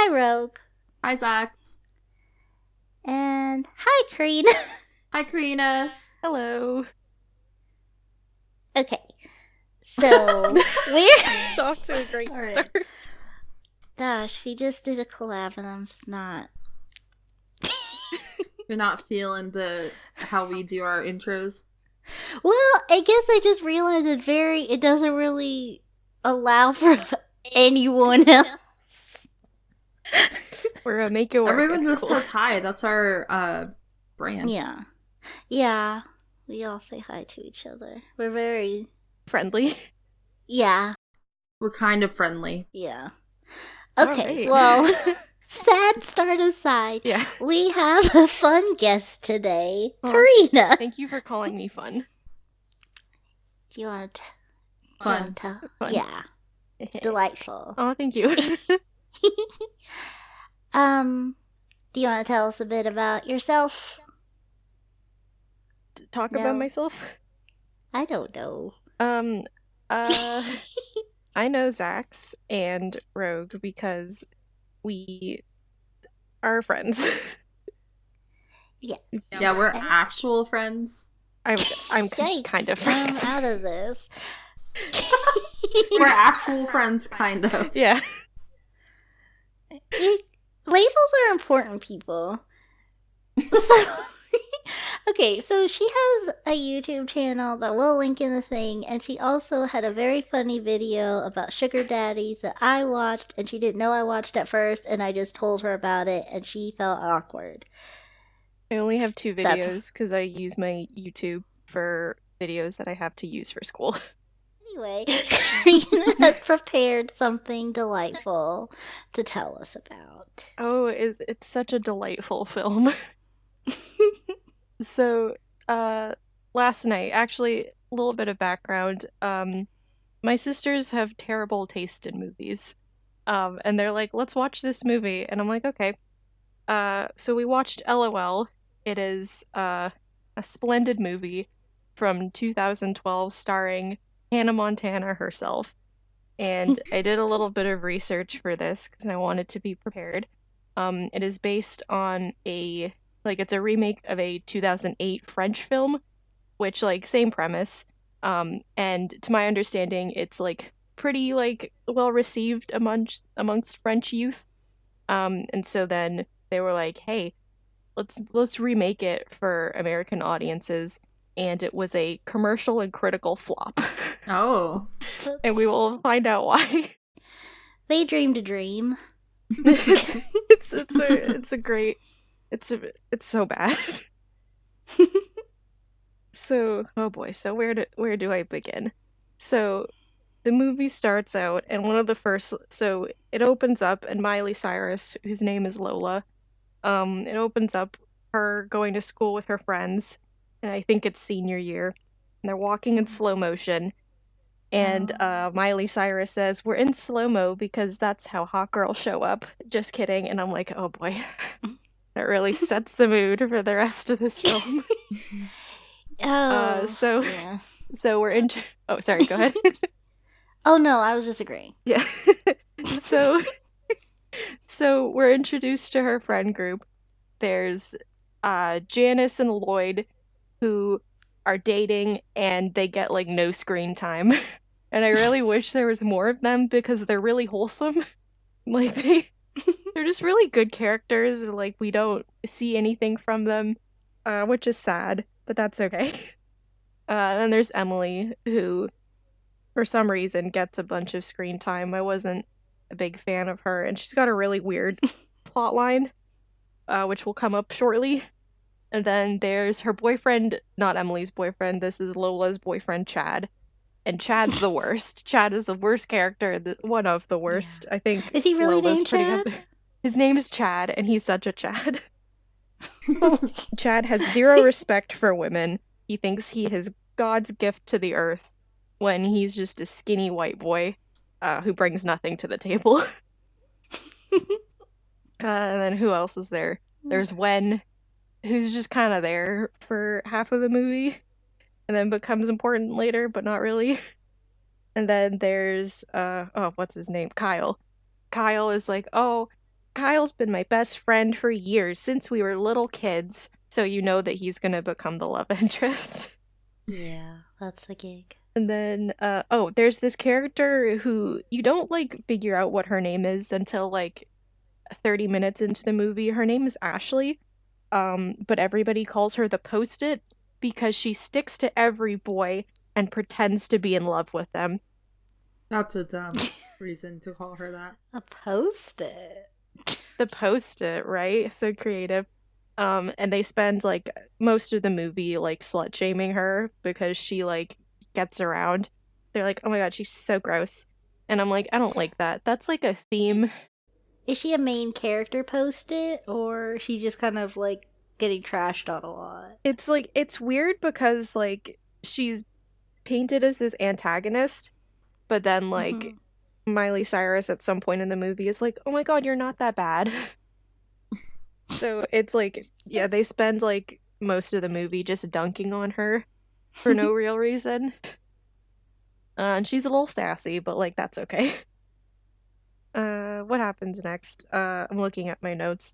Hi, Rogue. Hi, Zach. And hi, Carina. Hi, Carina. Hello. Okay, so we're... It's off to a great All right. start. Gosh, we just did a collab and I'm not... You're not feeling how we do our intros? Well, I guess I just realized it doesn't really allow for anyone else. We're gonna make it work. Everyone It's just cool. says hi. That's our brand. Yeah. We all say hi to each other. We're very... friendly. Yeah. We're kind of friendly. Yeah. Okay, Alright. well, sad start aside, Yeah. we have a fun guest today, Aw. Karina. Thank you for calling me fun. Do you want to Fun. tell? Fun. Yeah, delightful. Oh, thank you. Do you want to tell us a bit about yourself? Talk No. about myself. I don't know. I know Zax and Rogue because we are friends. Yes. Yeah, we're actual friends. I'm Yikes, kind of I'm friends. out of this. We're actual friends, kind of. Yeah. Labels are important, people. So, okay, so she has a YouTube channel that we'll link in the thing, and she also had a very funny video about sugar daddies that I watched, and she didn't know I watched at first, and I just told her about it, and she felt awkward. I only have 2 That's- videos because I use my YouTube for videos that I have to use for school. Anyway, Karina has prepared something delightful to tell us about. Oh, it's such a delightful film. So, last night, actually, a little bit of background. My sisters have terrible taste in movies. And they're like, let's watch this movie. And I'm like, okay. So we watched LOL. It is, a splendid movie from 2012 starring Hannah Montana herself. And I did a little bit of research for this because I wanted to be prepared. It is based on it's a remake of a 2008 French film, which, same premise. And to my understanding, it's, pretty, well received amongst French youth. And so then they were like, hey, let's remake it for American audiences. And it was a commercial and critical flop. Oh. And we will find out why. They dreamed a dream. It's so bad. So, oh boy, so where do I begin? So the movie starts out, and so it opens up, and Miley Cyrus, whose name is Lola, it opens up her going to school with her friends, and I think it's senior year, and they're walking in slow motion, and Miley Cyrus says, "We're in slow-mo because that's how hot girls show up." Just kidding. And I'm like, oh boy, that really sets the mood for the rest of this film. Oh, So yeah. we're in. Oh, sorry. Go ahead. Oh no, I was just agreeing. Yeah. So we're introduced to her friend group. There's Janice and Lloyd, who are dating, and they get no screen time. And I really wish there was more of them because they're really wholesome. They're just really good characters. We don't see anything from them, which is sad, but that's okay. Then there's Emily, who for some reason gets a bunch of screen time. I wasn't a big fan of her, and she's got a really weird plot line, which will come up shortly. And then there's her boyfriend, not Emily's boyfriend, this is Lola's boyfriend, Chad. And Chad's the worst. Chad is the worst character, one of the worst. I think. Is he really Lola's named pretty Chad? His name is Chad, and he's such a Chad. Chad has zero respect for women. He thinks he is God's gift to the earth, when he's just a skinny white boy who brings nothing to the table. And then who else is there? There's Wen, who's just kind of there for half of the movie, and then becomes important later, but not really. And then there's what's his name? Kyle. Kyle is like, oh, Kyle's been my best friend for years, since we were little kids. So you know that he's gonna become the love interest. Yeah, that's the gig. And then, there's this character who you don't, like, figure out what her name is until, like, 30 minutes into the movie. Her name is Ashley, but everybody calls her the Post-it because she sticks to every boy and pretends to be in love with them. That's a dumb reason to call her that. A Post-it. The Post-it, right? So creative. And they spend, like, most of the movie, like, slut-shaming her because she, like, gets around. They're like, oh my god, she's so gross. And I'm like, I don't like that. That's, like, a theme. Is she a main character Post-it, or she's just kind of, like, getting trashed on a lot? It's, like, it's weird because, like, she's painted as this antagonist, but then, like, Miley Cyrus at some point in the movie is like, oh my god, you're not that bad. So it's like, yeah, they spend, like, most of the movie just dunking on her for no real reason. And she's a little sassy, but, like, that's okay. What happens next? I'm looking at my notes.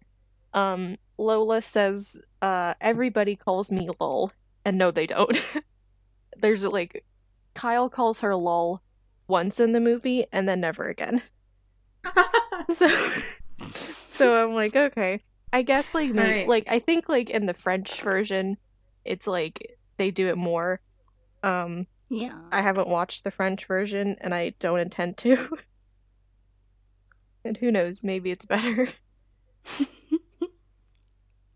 Lola says, everybody calls me lol. And no, they don't. There's, like, Kyle calls her lol once in the movie, and then never again. So I'm like, okay. I guess, like, maybe, Right. like, I think, like, in the French version, it's, like, they do it more. Yeah. I haven't watched the French version, and I don't intend to. And who knows, maybe it's better.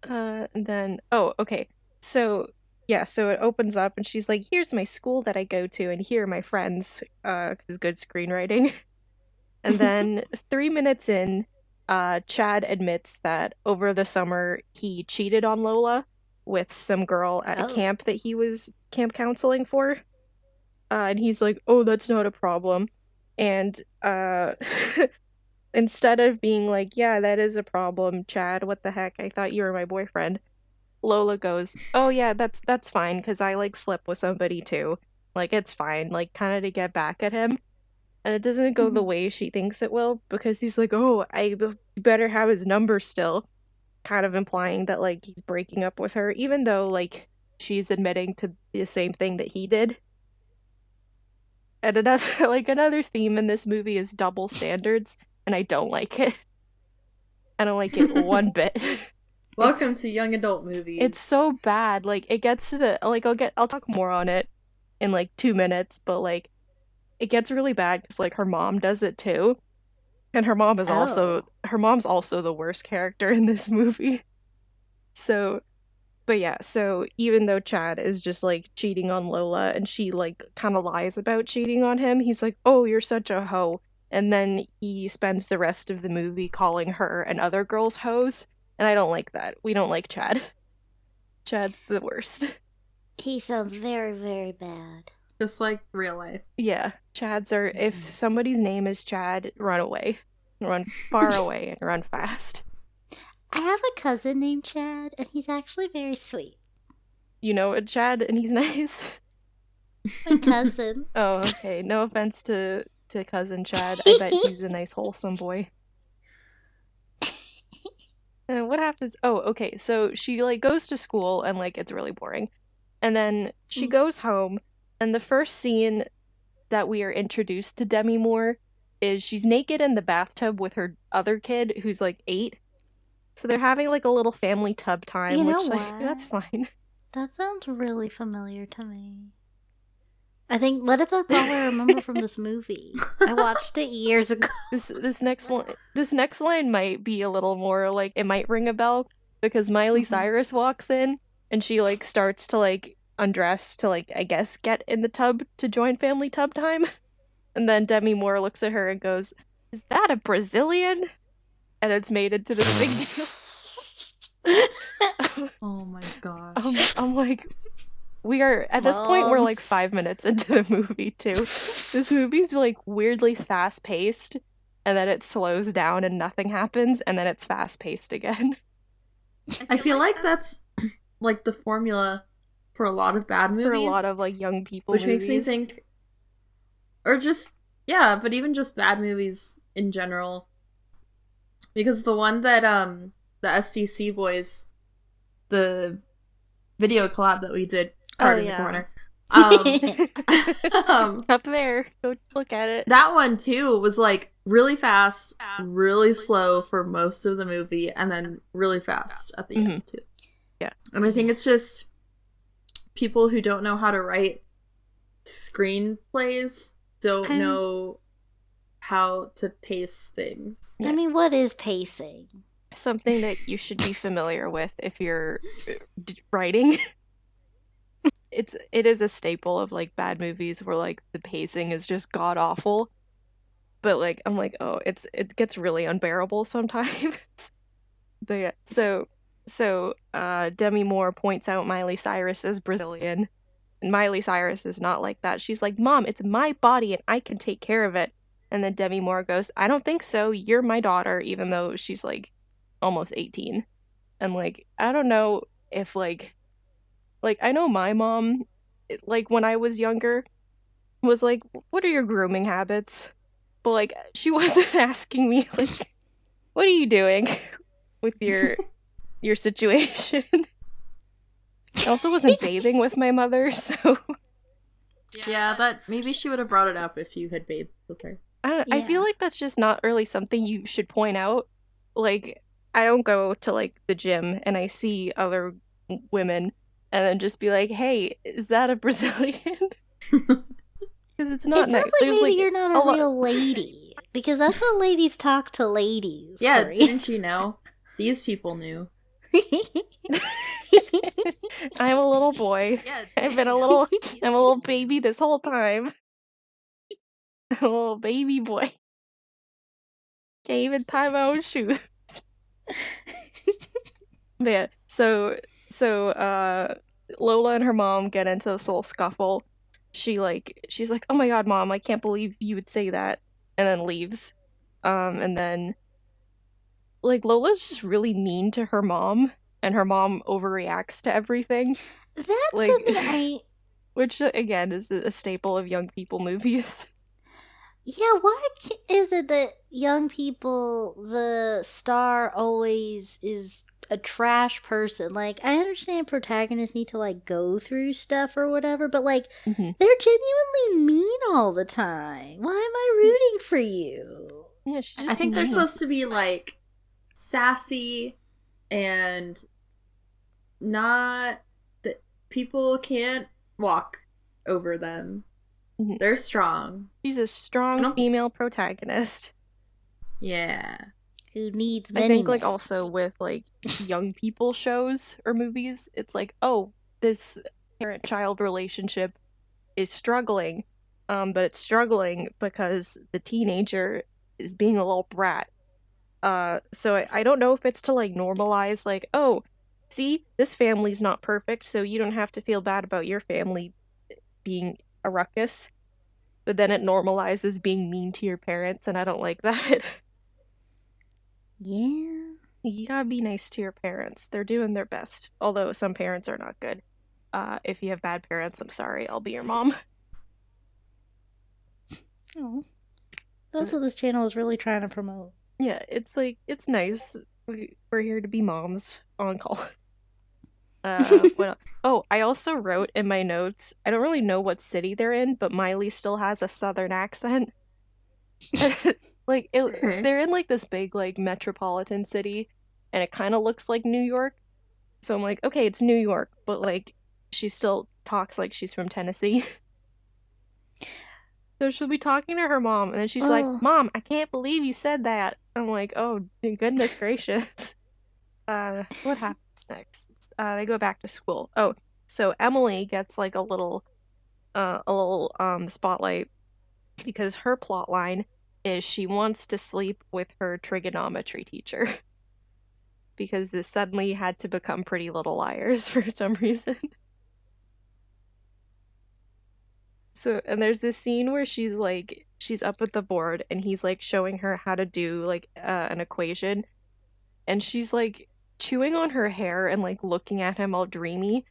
And then, okay. So, yeah, so it opens up, and she's like, here's my school that I go to, and here are my friends, because good screenwriting. And then 3 minutes in, Chad admits that over the summer he cheated on Lola with some girl at a camp that he was camp counseling for. And he's like, oh, that's not a problem. And instead of being like, yeah, that is a problem, Chad, what the heck? I thought you were my boyfriend. Lola goes, oh yeah, that's fine, because I, like, slept with somebody too. Like, it's fine, like, kind of to get back at him. And it doesn't go the way she thinks it will, because he's like, oh, I better have his number still. Kind of implying that, like, he's breaking up with her, even though, like, she's admitting to the same thing that he did. And another theme in this movie is double standards, and I don't like it. I don't like it one bit. Welcome to young adult movies. It's so bad. Like, it gets to the, like, I'll talk more on it in, like, 2 minutes, but, like, it gets really bad because, like, her mom does it too. And her mom is mom's also the worst character in this movie. So, but yeah, so even though Chad is just, like, cheating on Lola and she, like, kind of lies about cheating on him, he's like, oh, you're such a hoe. And then he spends the rest of the movie calling her and other girls hoes. And I don't like that. We don't like Chad. Chad's the worst. He sounds very, very bad. Just like real life. Yeah, Chads are, if somebody's name is Chad, run away. Run far away and run fast. I have a cousin named Chad, and he's actually very sweet. You know a Chad, and he's nice? My cousin. Oh, okay. No offense to cousin Chad. I bet he's a nice, wholesome boy. And what happens? Oh, okay. So she, like, goes to school, and, like, it's really boring. And then she goes home, and the first scene that we are introduced to Demi Moore is she's naked in the bathtub with her other kid who's, like, 8. So they're having, like, a little family tub time, You know which, like, what? that's fine. That sounds really familiar to me. I think, what if that's all I remember from this movie? I watched it years ago. This next line might be a little more, like, it might ring a bell, because Miley Cyrus walks in, and she, like, starts to, like, undress to, like, I guess, get in the tub to join family tub time. And then Demi Moore looks at her and goes, is that a Brazilian? And it's made into this big deal. Oh my gosh. I'm like, we are, at this point, we're like 5 minutes into the movie, too. This movie's, like, weirdly fast-paced, and then it slows down and nothing happens, and then it's fast-paced again. I feel like that's, like, the formula for a lot of bad movies. For a lot of, like, young people which movies. makes me think, or just, yeah, but even just bad movies in general. Because the one that the SDC boys, the video collab that we did, Card in the Corner. Up there, go look at it. That one too was like really fast, really slow for most of the movie, and then really fast at the end too. Yeah. And I think it's just people who don't know how to write screenplays don't know how to pace things. I mean, what is pacing? Something that you should be familiar with if you're writing. It is a staple of like bad movies where like the pacing is just god awful. But like I'm like, oh, it gets really unbearable sometimes. But yeah, so Demi Moore points out Miley Cyrus is Brazilian. And Miley Cyrus is not like that. She's like, Mom, it's my body and I can take care of it. And then Demi Moore goes, I don't think so. You're my daughter, even though she's like almost 18. And like, I don't know if like I know my mom, like when I was younger, was like, what are your grooming habits? But like, she wasn't asking me like, what are you doing with your situation? I also wasn't bathing with my mother, so yeah, that maybe she would have brought it up if you had bathed with her. I feel like that's just not really something you should point out. Like, I don't go to like the gym and I see other women and then just be like, hey, is that a Brazilian? Because it's not It sounds nice. like There's, maybe you're not a real lady. Because that's how ladies talk to ladies. Yeah, Carrie. didn't you know? These people knew. I'm a little boy. Yeah, I'm a little baby this whole time. A little baby boy. Can't even tie my own shoes. Yeah, so Lola and her mom get into this little scuffle. She's like, oh my god, Mom, I can't believe you would say that, and then leaves. And then like Lola's just really mean to her mom, and her mom overreacts to everything. That's like, something which again is a staple of young people movies. Yeah, why is it that young people, the star always is a trash person? Like, I understand protagonists need to, like, go through stuff or whatever, but, like, they're genuinely mean all the time. Why am I rooting for you? Yeah, she's just I think they're mean. supposed to be, like, sassy and not that people can't walk over them. They're strong. She's a strong female protagonist. Yeah. Who needs many I think, like, men. also with, like, young people shows or movies, it's like, oh, this parent-child relationship is struggling, but it's struggling because the teenager is being a little brat. So I don't know if it's to, like, normalize, like, oh, see, this family's not perfect, so you don't have to feel bad about your family being a ruckus, but then it normalizes being mean to your parents, and I don't like that. Yeah. You gotta be nice to your parents. They're doing their best, although some parents are not good. If you have bad parents, I'm sorry, I'll be your mom. Oh. That's what this channel is really trying to promote. Yeah, it's like, it's nice. We're here to be moms on call. What else? Oh, I also wrote in my notes, I don't really know what city they're in, but Miley still has a southern accent. Like, they're in, like, this big, like, metropolitan city, and it kind of looks like New York. So I'm like, okay, it's New York, but, like, she still talks like she's from Tennessee. So she'll be talking to her mom, and then she's like, Mom, I can't believe you said that. I'm like, oh, goodness gracious. What happens next? They go back to school. Oh, so Emily gets, like, a little spotlight because her plot line is she wants to sleep with her trigonometry teacher because this suddenly had to become Pretty Little Liars for some reason. So, and there's this scene where she's up at the board and he's, like, showing her how to do, like, an equation, and she's, like, chewing on her hair and, like, looking at him all dreamy,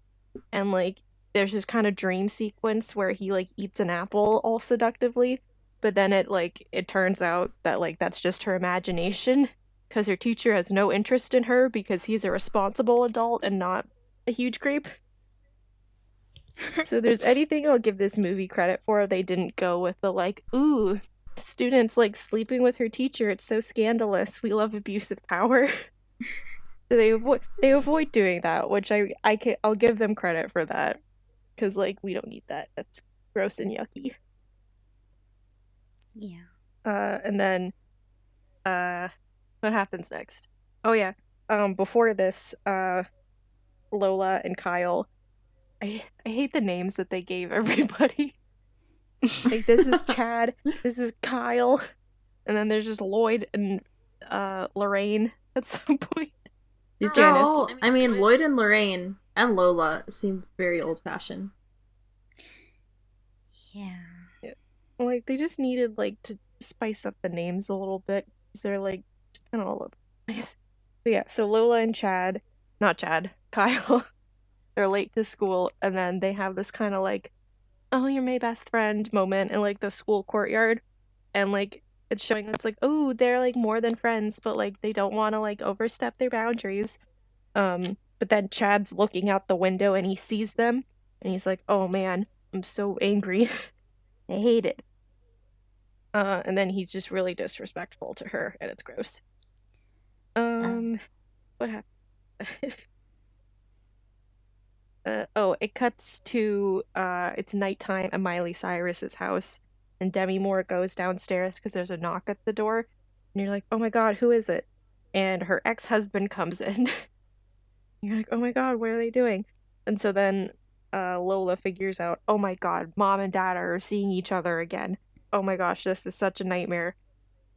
and, like, there's this kind of dream sequence where he, like, eats an apple all seductively, but then it turns out that, like, that's just her imagination. because her teacher has no interest in her because he's a responsible adult and not a huge creep. So there's anything I'll give this movie credit for, they didn't go with the like, ooh, students like sleeping with her teacher, it's so scandalous, we love abuse of power. They avoid doing that, which I'll give them credit for that, because like we don't need that. That's gross and yucky. Yeah. And then, what happens next? Oh yeah, before this, Lola and Kyle, I hate the names that they gave everybody. Like, this is Chad, this is Kyle, and then there's just Lloyd and Lorraine at some point. These are Janice. all, I mean, Lloyd and Lorraine and Lola seem very old-fashioned. Yeah. Like, they just needed, like, to spice up the names a little bit, because they're, like, just kind of all over the place. But yeah, so Lola and Kyle, they're late to school, and then they have this kind of, like, oh, you're my best friend moment in, like, the school courtyard, and, like, it's showing it's like, oh, they're, like, more than friends, but, like, they don't want to, like, overstep their boundaries. But then Chad's looking out the window, and he sees them, and he's like, oh, man, I'm so angry. I hate it. And then he's just really disrespectful to her, and it's gross. What happened? It cuts to, it's nighttime at Miley Cyrus's house, and Demi Moore goes downstairs because there's a knock at the door, and you're like, oh my god, who is it? And her ex-husband comes in. You're like, oh my god, what are they doing? And so then, Lola figures out, oh my god, mom and dad are seeing each other again. Oh my gosh, this is such a nightmare.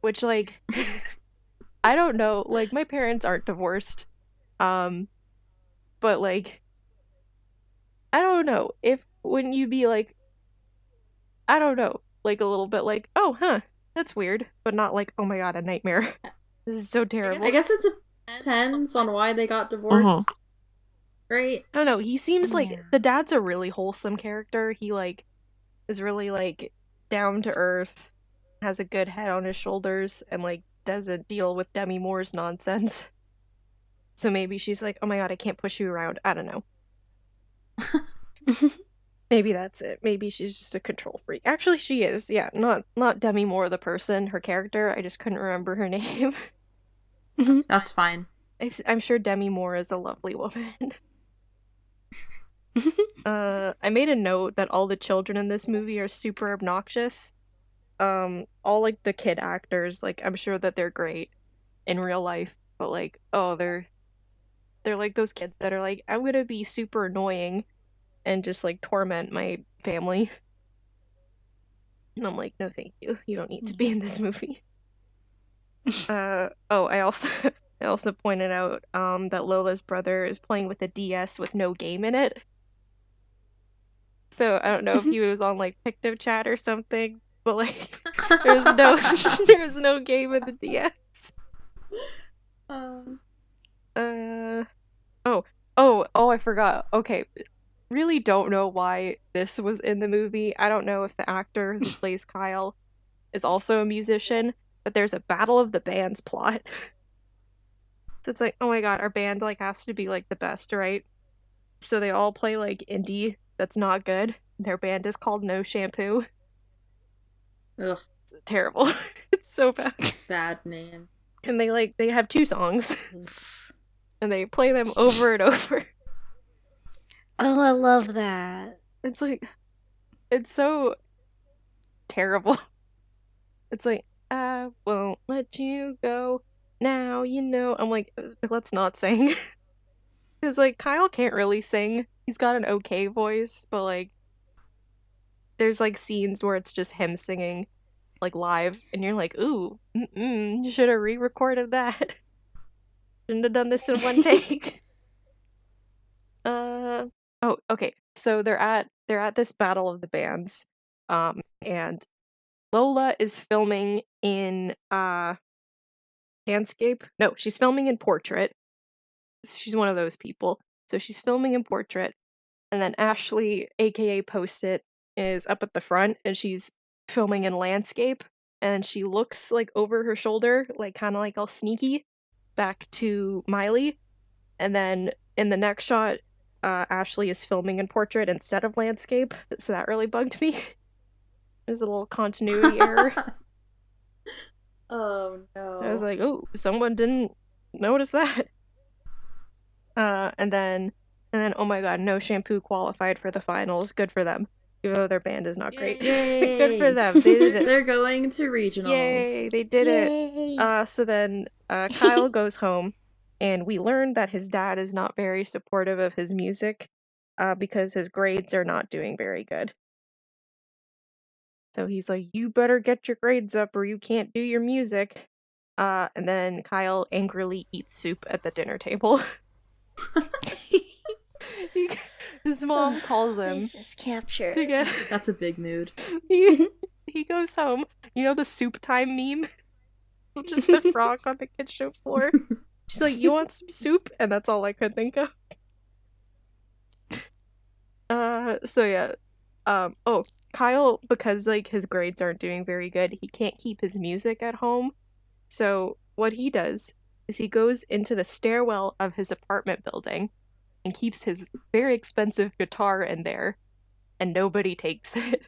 Which, like, I don't know, like, my parents aren't divorced, but, like, I don't know, wouldn't you be like, I don't know, like, a little bit like, oh, huh, that's weird, but not like, oh my god, a nightmare. This is so terrible. I guess it depends on why they got divorced. Right? I don't know, he seems like, Yeah. the dad's a really wholesome character. He, like, is really, like, down to earth, has a good head on his shoulders, and, like, doesn't deal with Demi Moore's nonsense. So maybe she's like, oh my god, I can't push you around. I don't know. Maybe that's it. Maybe she's just a control freak. Actually, she is. Yeah, not Demi Moore the person, her character. I just couldn't remember her name. That's fine. I'm sure Demi Moore is a lovely woman. I made a note that all the children in this movie are super obnoxious. All, like, the kid actors, like, I'm sure that they're great in real life, but, like, oh, they're like those kids that are like, I'm gonna be super annoying and just, like, torment my family. And I'm like, no thank you. You don't need to be in this movie. I also pointed out that Lola's brother is playing with a DS with no game in it. So I don't know if he was on, like, PictoChat or something, but, like, there's no game in the DS. I forgot. Okay, really don't know why this was in the movie. I don't know if the actor who plays Kyle is also a musician, but there's a Battle of the Bands plot. So it's like, oh my god, our band, like, has to be, like, the best, right? So they all play, like, indie that's not good. Their band is called No Shampoo. Ugh. It's terrible. It's so bad. Bad name. And they have 2 songs. And they play them over and over. Oh, I love that. It's like, it's so terrible. It's like, I won't let you go. Now you know. I'm like, let's not sing. Because, like, Kyle can't really sing. He's got an okay voice, but, like, there's, like, scenes where it's just him singing, like, live, and you're like, ooh, you should have re-recorded that. Shouldn't have done this in one take. Oh, okay. So they're at this Battle of the Bands, and Lola is filming in landscape. No, she's filming in portrait. She's one of those people. So she's filming in portrait, and then Ashley, aka Post-it, is up at the front, and she's filming in landscape, and she looks, like, over her shoulder, like, kind of like all sneaky, back to Miley, and then in the next shot, Ashley is filming in portrait instead of landscape, so that really bugged me. There's a little continuity error. Oh no. I was like, oh, someone didn't notice that. And then, oh my god, No Shampoo qualified for the finals. Good for them. Even though their band is not great. Yay! Good for them. They did it. They're going to regionals. Yay, they did Yay. it. So then Kyle goes home, and we learned that his dad is not very supportive of his music because his grades are not doing very good. So he's like, you better get your grades up or you can't do your music. And then Kyle angrily eats soup at the dinner table. His mom calls him. He's just captured. That's a big mood. He goes home. You know the soup time meme? Just the frog on the kitchen floor. She's like, you want some soup? And that's all I could think of. So yeah. Kyle, because like his grades aren't doing very good, he can't keep his music at home. So what he does is he goes into the stairwell of his apartment building and keeps his very expensive guitar in there, and nobody takes it.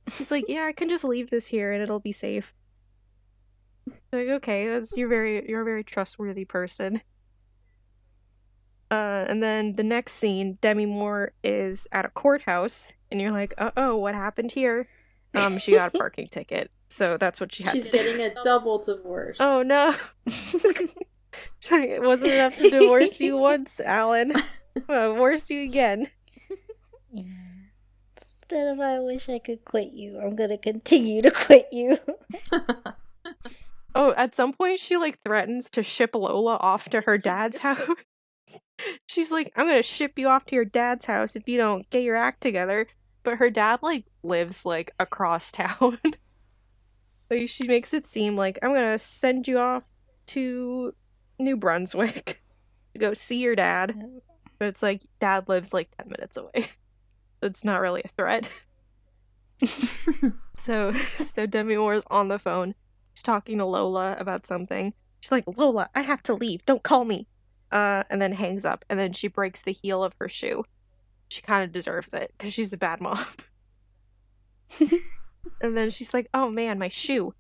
He's like, yeah, I can just leave this here and it'll be safe. Like, okay, you're a very trustworthy person. And then the next scene, Demi Moore is at a courthouse, and you're like, uh-oh, what happened here? She got a parking ticket, so that's what she had She's to do. getting a double divorce. Oh, no. It wasn't enough to divorce you once, Alan. I'll divorce you again. Yeah. Instead of I wish I could quit you, I'm gonna continue to quit you. Oh, at some point, she, like, threatens to ship Lola off to her dad's house. She's like, I'm gonna ship you off to your dad's house if you don't get your act together. But her dad, like, lives, like, across town. Like, she makes it seem like, I'm gonna send you off to New Brunswick to go see your dad. But it's like, dad lives, like, 10 minutes away. It's not really a threat. So Demi Moore's on the phone. She's talking to Lola about something. She's like, Lola, I have to leave. Don't call me. And then hangs up. And then she breaks the heel of her shoe. She kind of deserves it because she's a bad mom. And then she's like, oh man, my shoe.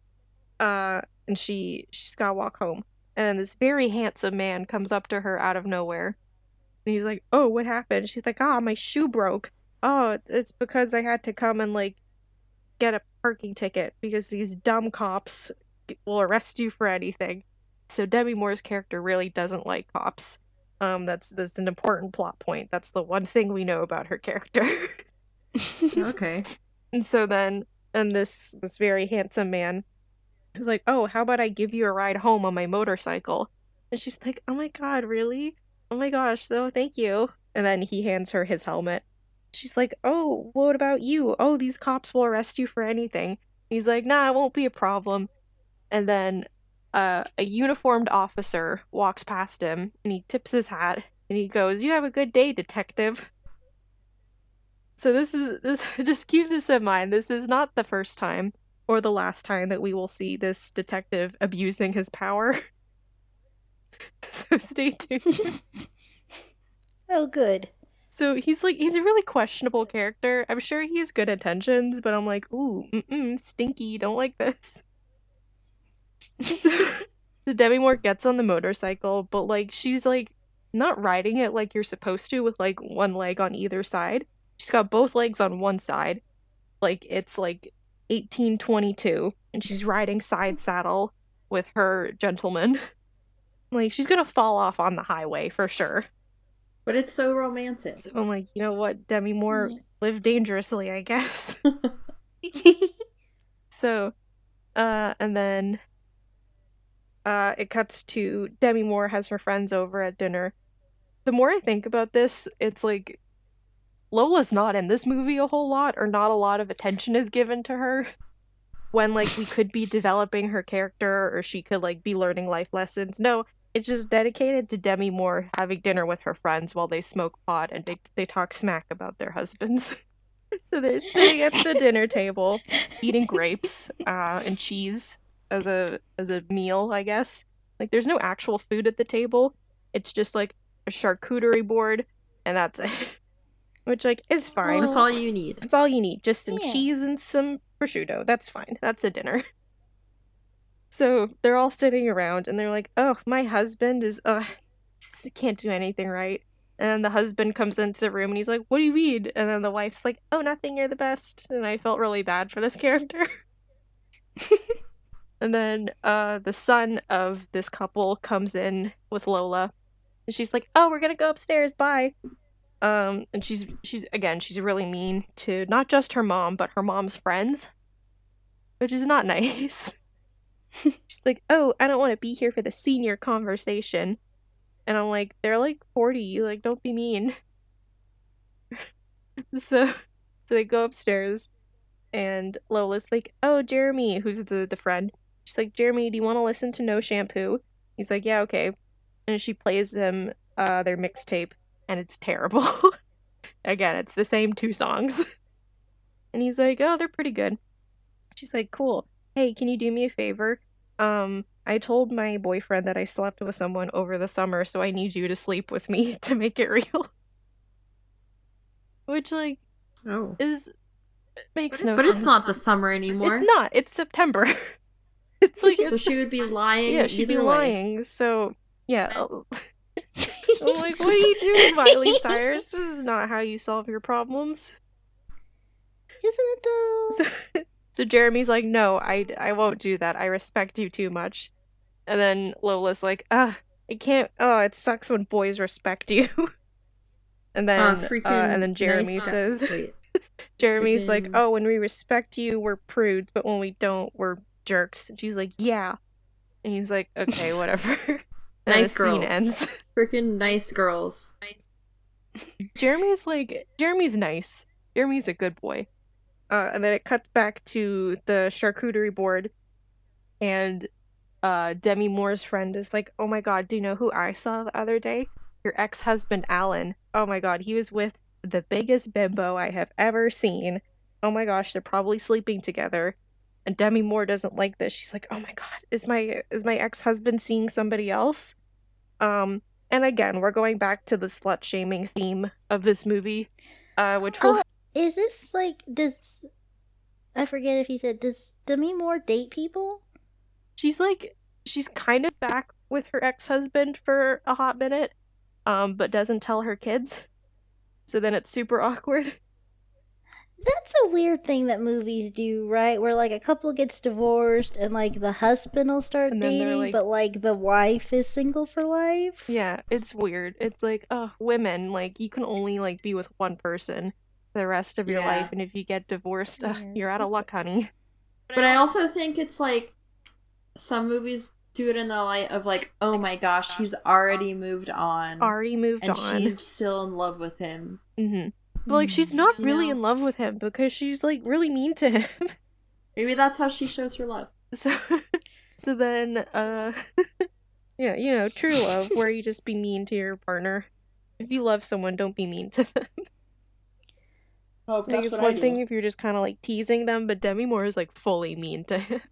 And she's got to walk home. And then this very handsome man comes up to her out of nowhere. And he's like, oh, what happened? She's like, my shoe broke. Oh, it's because I had to come and, like, get a parking ticket because these dumb cops will arrest you for anything. So Demi Moore's character really doesn't like cops. That's an important plot point. That's the one thing we know about her character. Okay. And so then, this very handsome man is like, oh, how about I give you a ride home on my motorcycle? And she's like, oh my god, really? Oh my gosh, so thank you. And then he hands her his helmet. She's like, oh, what about you? Oh, these cops will arrest you for anything. He's like, nah, it won't be a problem. And then a uniformed officer walks past him, and he tips his hat, and he goes, you have a good day, detective. So this just keep this in mind. This is not the first time or the last time that we will see this detective abusing his power. So stay tuned. Oh, good. So he's a really questionable character. I'm sure he has good intentions, but I'm like, ooh, stinky, don't like this. So Demi Moore gets on the motorcycle, but, like, she's, like, not riding it like you're supposed to with, like, one leg on either side. She's got both legs on one side. Like, it's, like, 1822, and she's riding side saddle with her gentleman. Like, she's gonna fall off on the highway, for sure. But it's so romantic. So I'm like, you know what, Demi Moore, live dangerously, I guess. So, and then it cuts to Demi Moore has her friends over at dinner. The more I think about this, it's like, Lola's not in this movie a whole lot, or not a lot of attention is given to her. When, like, we could be developing her character, or she could, like, be learning life lessons. No, it's just dedicated to Demi Moore having dinner with her friends while they smoke pot and they talk smack about their husbands. So they're sitting at the dinner table, eating grapes and cheese as a meal, I guess. Like, there's no actual food at the table. It's just, like, a charcuterie board, and that's it. Which, like, is fine. That's all you need. That's all you need. Just some Yeah. cheese and some prosciutto. That's fine. That's a dinner. So they're all sitting around, and they're like, oh, my husband is, can't do anything right. And then the husband comes into the room, and he's like, what do you need? And then the wife's like, oh, nothing, you're the best. And I felt really bad for this character. And then the son of this couple comes in with Lola, and she's like, oh, we're gonna go upstairs, bye. And she's really mean to not just her mom, but her mom's friends, which is not nice. She's like, oh, I don't want to be here for the senior conversation. And I'm like, they're like 40, like, don't be mean. So they go upstairs, and Lola's like, oh, Jeremy, who's the friend. She's like, Jeremy, do you want to listen to No Shampoo? He's like, yeah, okay. And she plays them their mixtape, and it's terrible. Again, it's the same 2 songs. And he's like, oh, they're pretty good. She's like, cool. Hey, can you do me a favor? I told my boyfriend that I slept with someone over the summer, so I need you to sleep with me to make it real. Which, like, makes no sense. But it's not the summer anymore. It's not. It's September. It's like, so she would be lying. Yeah, she'd be way. lying. So yeah. I'm like, what are you doing, Miley Cyrus? This is not how you solve your problems. Isn't it though? So Jeremy's like, no, I won't do that. I respect you too much. And then Lola's like, I can't. Oh, it sucks when boys respect you. And then Jeremy says, Jeremy's like, oh, when we respect you, we're prudes, but when we don't, we're jerks. And she's like, yeah. And he's like, okay, whatever. Nice girls. Scene ends. Freaking nice girls. Jeremy's nice. Jeremy's a good boy. And then it cuts back to the charcuterie board, and Demi Moore's friend is like, oh my god, do you know who I saw the other day? Your ex-husband, Alan. Oh my god, he was with the biggest bimbo I have ever seen. Oh my gosh, they're probably sleeping together. And Demi Moore doesn't like this. She's like, oh my god, is my ex-husband seeing somebody else? And again, we're going back to the slut-shaming theme of this movie, which will... Is this like, I forget if you said, does Demi Moore date people? She's kind of back with her ex-husband for a hot minute, but doesn't tell her kids. So then it's super awkward. That's a weird thing that movies do, right? Where, like, a couple gets divorced and, like, the husband will start dating, like, but, like, the wife is single for life? Yeah, it's weird. It's like, women, like, you can only, like, be with one person the rest of your life, and if you get divorced, you're out of luck, honey. But I also think it's, like, some movies do it in the light of, like, oh my gosh, he's already moved on. And she's still in love with him. Mm-hmm. But, like, she's not really in love with him because she's, like, really mean to him. Maybe that's how she shows her love. So then, yeah, you know, true love, where you just be mean to your partner. If you love someone, don't be mean to them. Oh, I think it's one thing if you're just kind of, like, teasing them, but Demi Moore is, like, fully mean to him.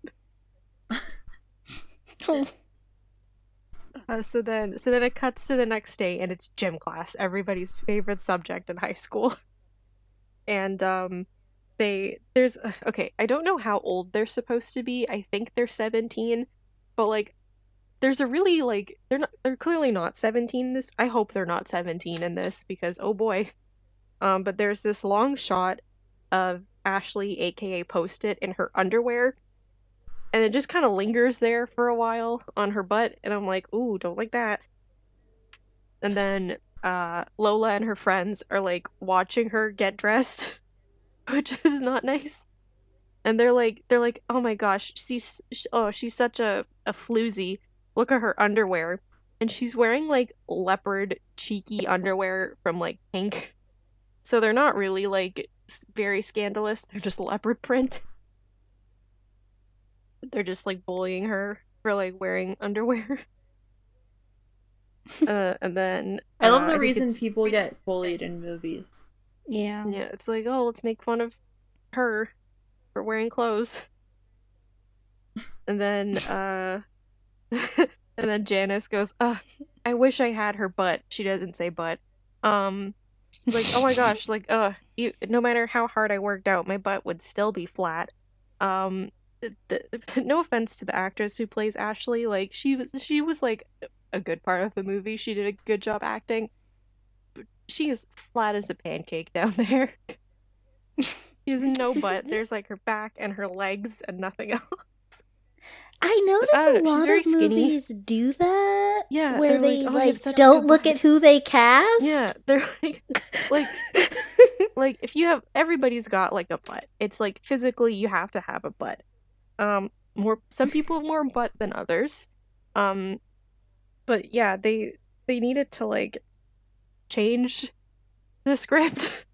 So then it cuts to the next day, and it's gym class, everybody's favorite subject in high school. And I don't know how old they're supposed to be. I think they're 17, but like there's a really like they're clearly not 17 in this. I hope they're not 17 in this because oh boy. But there's this long shot of Ashley, aka Post-it, in her underwear. And it just kind of lingers there for a while on her butt. And I'm like, ooh, don't like that. And then Lola and her friends are like watching her get dressed, which is not nice. And they're like, oh my gosh, she's such a floozy. Look at her underwear. And she's wearing like leopard cheeky underwear from like Pink. So they're not really like very scandalous. They're just leopard print. They're just like bullying her for like wearing underwear. And then I love the reason people get bullied in movies. Yeah. Yeah, it's like, oh, let's make fun of her for wearing clothes. And then And then Janice goes, ugh, I wish I had her butt. She doesn't say butt. Like, oh my gosh, like, no matter how hard I worked out, my butt would still be flat. No offense to the actress who plays Ashley, like, she was like a good part of the movie. She did a good job acting. But she is flat as a pancake down there. She has no butt. There's like her back and her legs and nothing else. I notice I don't a know, she's lot very of skinny. movies do that. Yeah, where they're they like, "Oh, you have such a don't good look butt." at who they cast. Yeah, they're like like if you have, everybody's got like a butt. It's like physically you have to have a butt. Some people have more butt than others. But yeah, they needed to like change the script.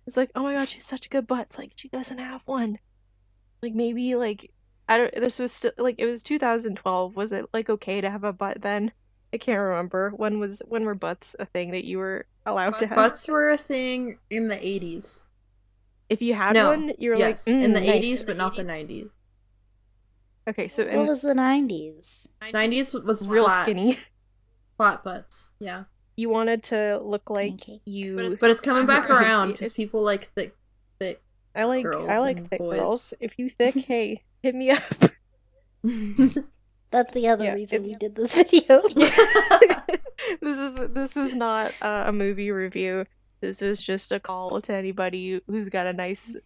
It's like, oh my god, she's such a good butt. It's like she doesn't have one. Like maybe like I don't. This was still like it was 2012. Was it like okay to have a butt then? I can't remember. When were butts a thing that you were allowed to have? Butts were a thing in the 80s. If you had No, one, you were yes, like in the nice. 80s, but not the 90s. Okay, so What in was the 90s? 90s was real flat, skinny. flat butts. Yeah, You wanted to look like Pancake. you. but it's coming back I would around see because it. people like thick. I like girls and thick boys. girls. If you thick, hey, hit me up. That's the other Yeah, reason we it's- did this video. This is not a movie review. This is just a call to anybody who's got a nice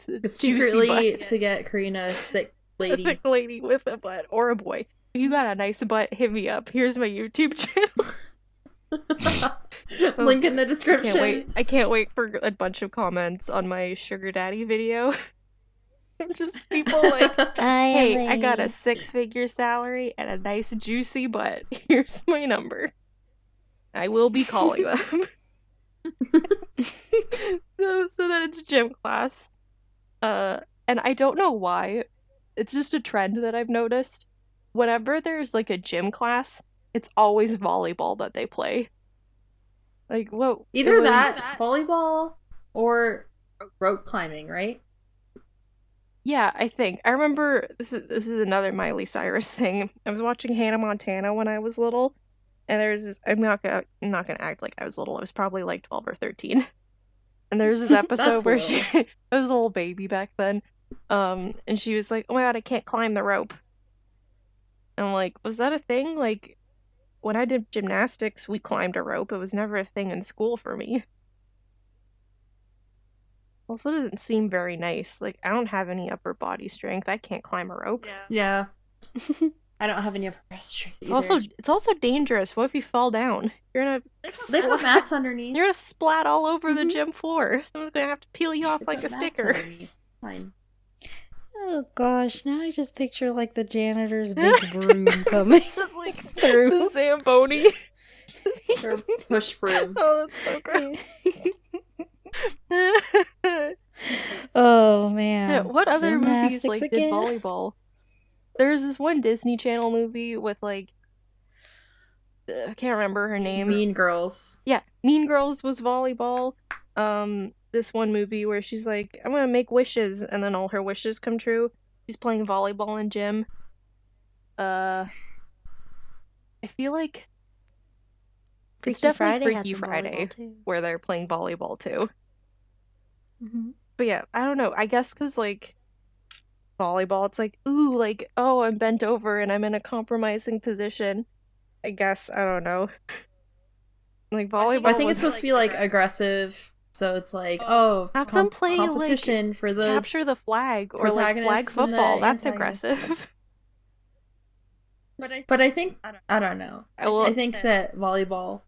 It's juicy secretly butt. to get Carina a thick A lady. thick lady with a butt or a boy. If you got a nice butt, hit me up. Here's my YouTube channel. Link in the description. I can't wait for a bunch of comments on my sugar daddy video. Just people like, hey, I got a 6-figure salary and a nice juicy butt. Here's my number. I will be calling them. so then it's gym class. And I don't know why. It's just a trend that I've noticed. Whenever there's like a gym class, it's always volleyball that they play. Like, whoa. Either that, volleyball, or rope climbing, right? Yeah, I think. I remember this is another Miley Cyrus thing. I was watching Hannah Montana when I was little, and there's this, I'm not gonna act like I was little. I was probably like 12 or 13. And there's this episode where I was a little baby back then. And she was like, "Oh my god, I can't climb the rope." And I'm like, "Was that a thing? Like when I did gymnastics, we climbed a rope. It was never a thing in school for me." Also doesn't seem very nice. Like, I don't have any upper body strength. I can't climb a rope. Yeah. I don't have any upper breast strength. It's also dangerous. What if you fall down? You're gonna they put mats underneath. You're gonna splat all over the gym floor. Someone's gonna have to peel you off like a sticker. Fine. Oh gosh, now I just picture like the janitor's big broom coming Just like through. the Zamboni. Or push broom. Oh, that's so gross. Oh man. Yeah, what other movies Gymnastics like did again? volleyball? There's this one Disney Channel movie with like I can't remember her name. Mean Girls. Yeah, Mean Girls was volleyball. This one movie where she's like, I'm gonna make wishes, and then all her wishes come true. She's playing volleyball in gym. I feel like it's definitely Freaky Friday where they're playing volleyball too. Mm-hmm. But yeah, I don't know. I guess because like volleyball, it's like, ooh, like, oh, I'm bent over and I'm in a compromising position. I guess, I don't know. Like volleyball, I think it's supposed to be like aggressive, so it's like, oh, have them play competition like for the capture the flag or like flag protagonists and the football. That's antagonists. aggressive. But I think I don't know. I think that volleyball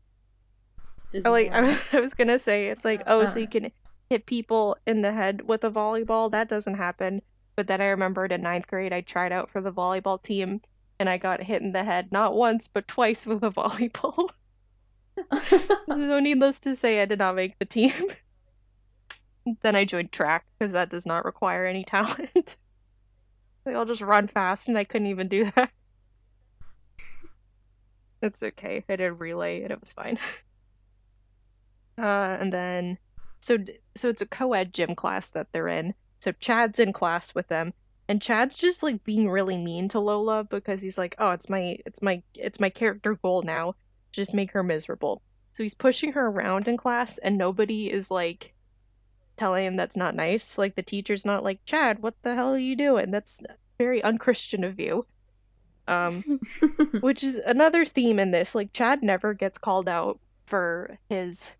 is like more- I was gonna say it's like, oh, so you can hit people in the head with a volleyball. That doesn't happen. But then I remembered in 9th grade I tried out for the volleyball team and I got hit in the head not once but twice with a volleyball. So needless to say, I did not make the team. Then I joined track because that does not require any talent. Like, I'll just run fast and I couldn't even do that. It's okay. I did relay and it was fine. And then so it's a co-ed gym class that they're in. So Chad's in class with them, And Chad's just like being really mean to Lola because he's like, "Oh, it's my character goal now. Just make her miserable." So he's pushing her around in class and nobody is like telling him that's not nice. Like the teacher's not like, "Chad, what the hell are you doing? That's very unchristian of you." Which is another theme in this. Like Chad never gets called out for his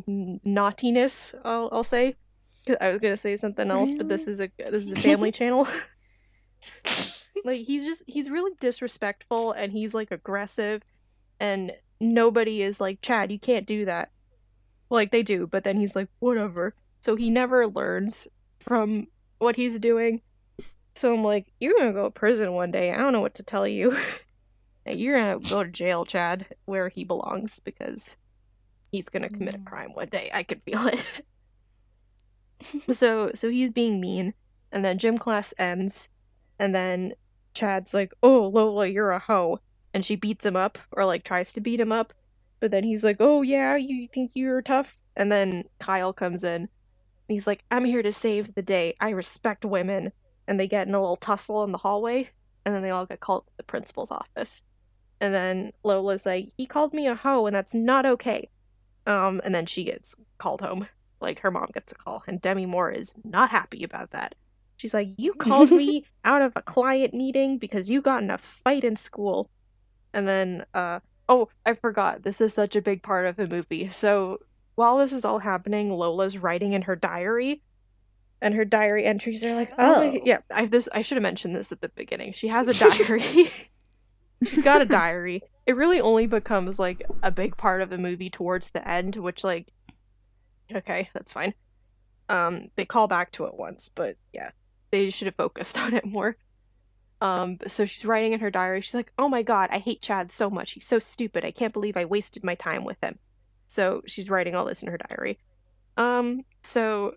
naughtiness, I'll say. I was gonna say something else, but this is a family channel. Like he's really disrespectful and he's like aggressive, and nobody is like, "Chad, you can't do that." Like they do, but then he's like, "Whatever." So he never learns from what he's doing. So I'm like, "You're gonna go to prison one day. I don't know what to tell you. You're gonna go to jail, Chad, where he belongs, because he's gonna commit a crime one day. I can feel it." So he's being mean, and then gym class ends, and then Chad's like, "Oh, Lola, you're a hoe," and she beats him up, or like tries to beat him up, but then he's like, "Oh yeah, you think you're tough?" And then Kyle comes in, and he's like, "I'm here to save the day. I respect women," and they get in a little tussle in the hallway, and then they all get called to the principal's office, and then Lola's like, "He called me a hoe, and that's not okay," and then she gets called home. Like, her mom gets a call, and Demi Moore is not happy about that. She's like, "You called me out of a client meeting because you got in a fight in school." And then, oh, I forgot. This is such a big part of the movie. So, while this is all happening, Lola's writing in her diary, and her diary entries are like, yeah, I should have mentioned this at the beginning. She has a diary. She's got a diary. It really only becomes, like, a big part of the movie towards the end, which, like, okay, that's fine. They call back to it once, but yeah, they should have focused on it more. So she's writing in her diary. She's like, "Oh my god, I hate Chad so much. He's so stupid. I can't believe I wasted my time with him." So she's writing all this in her diary. So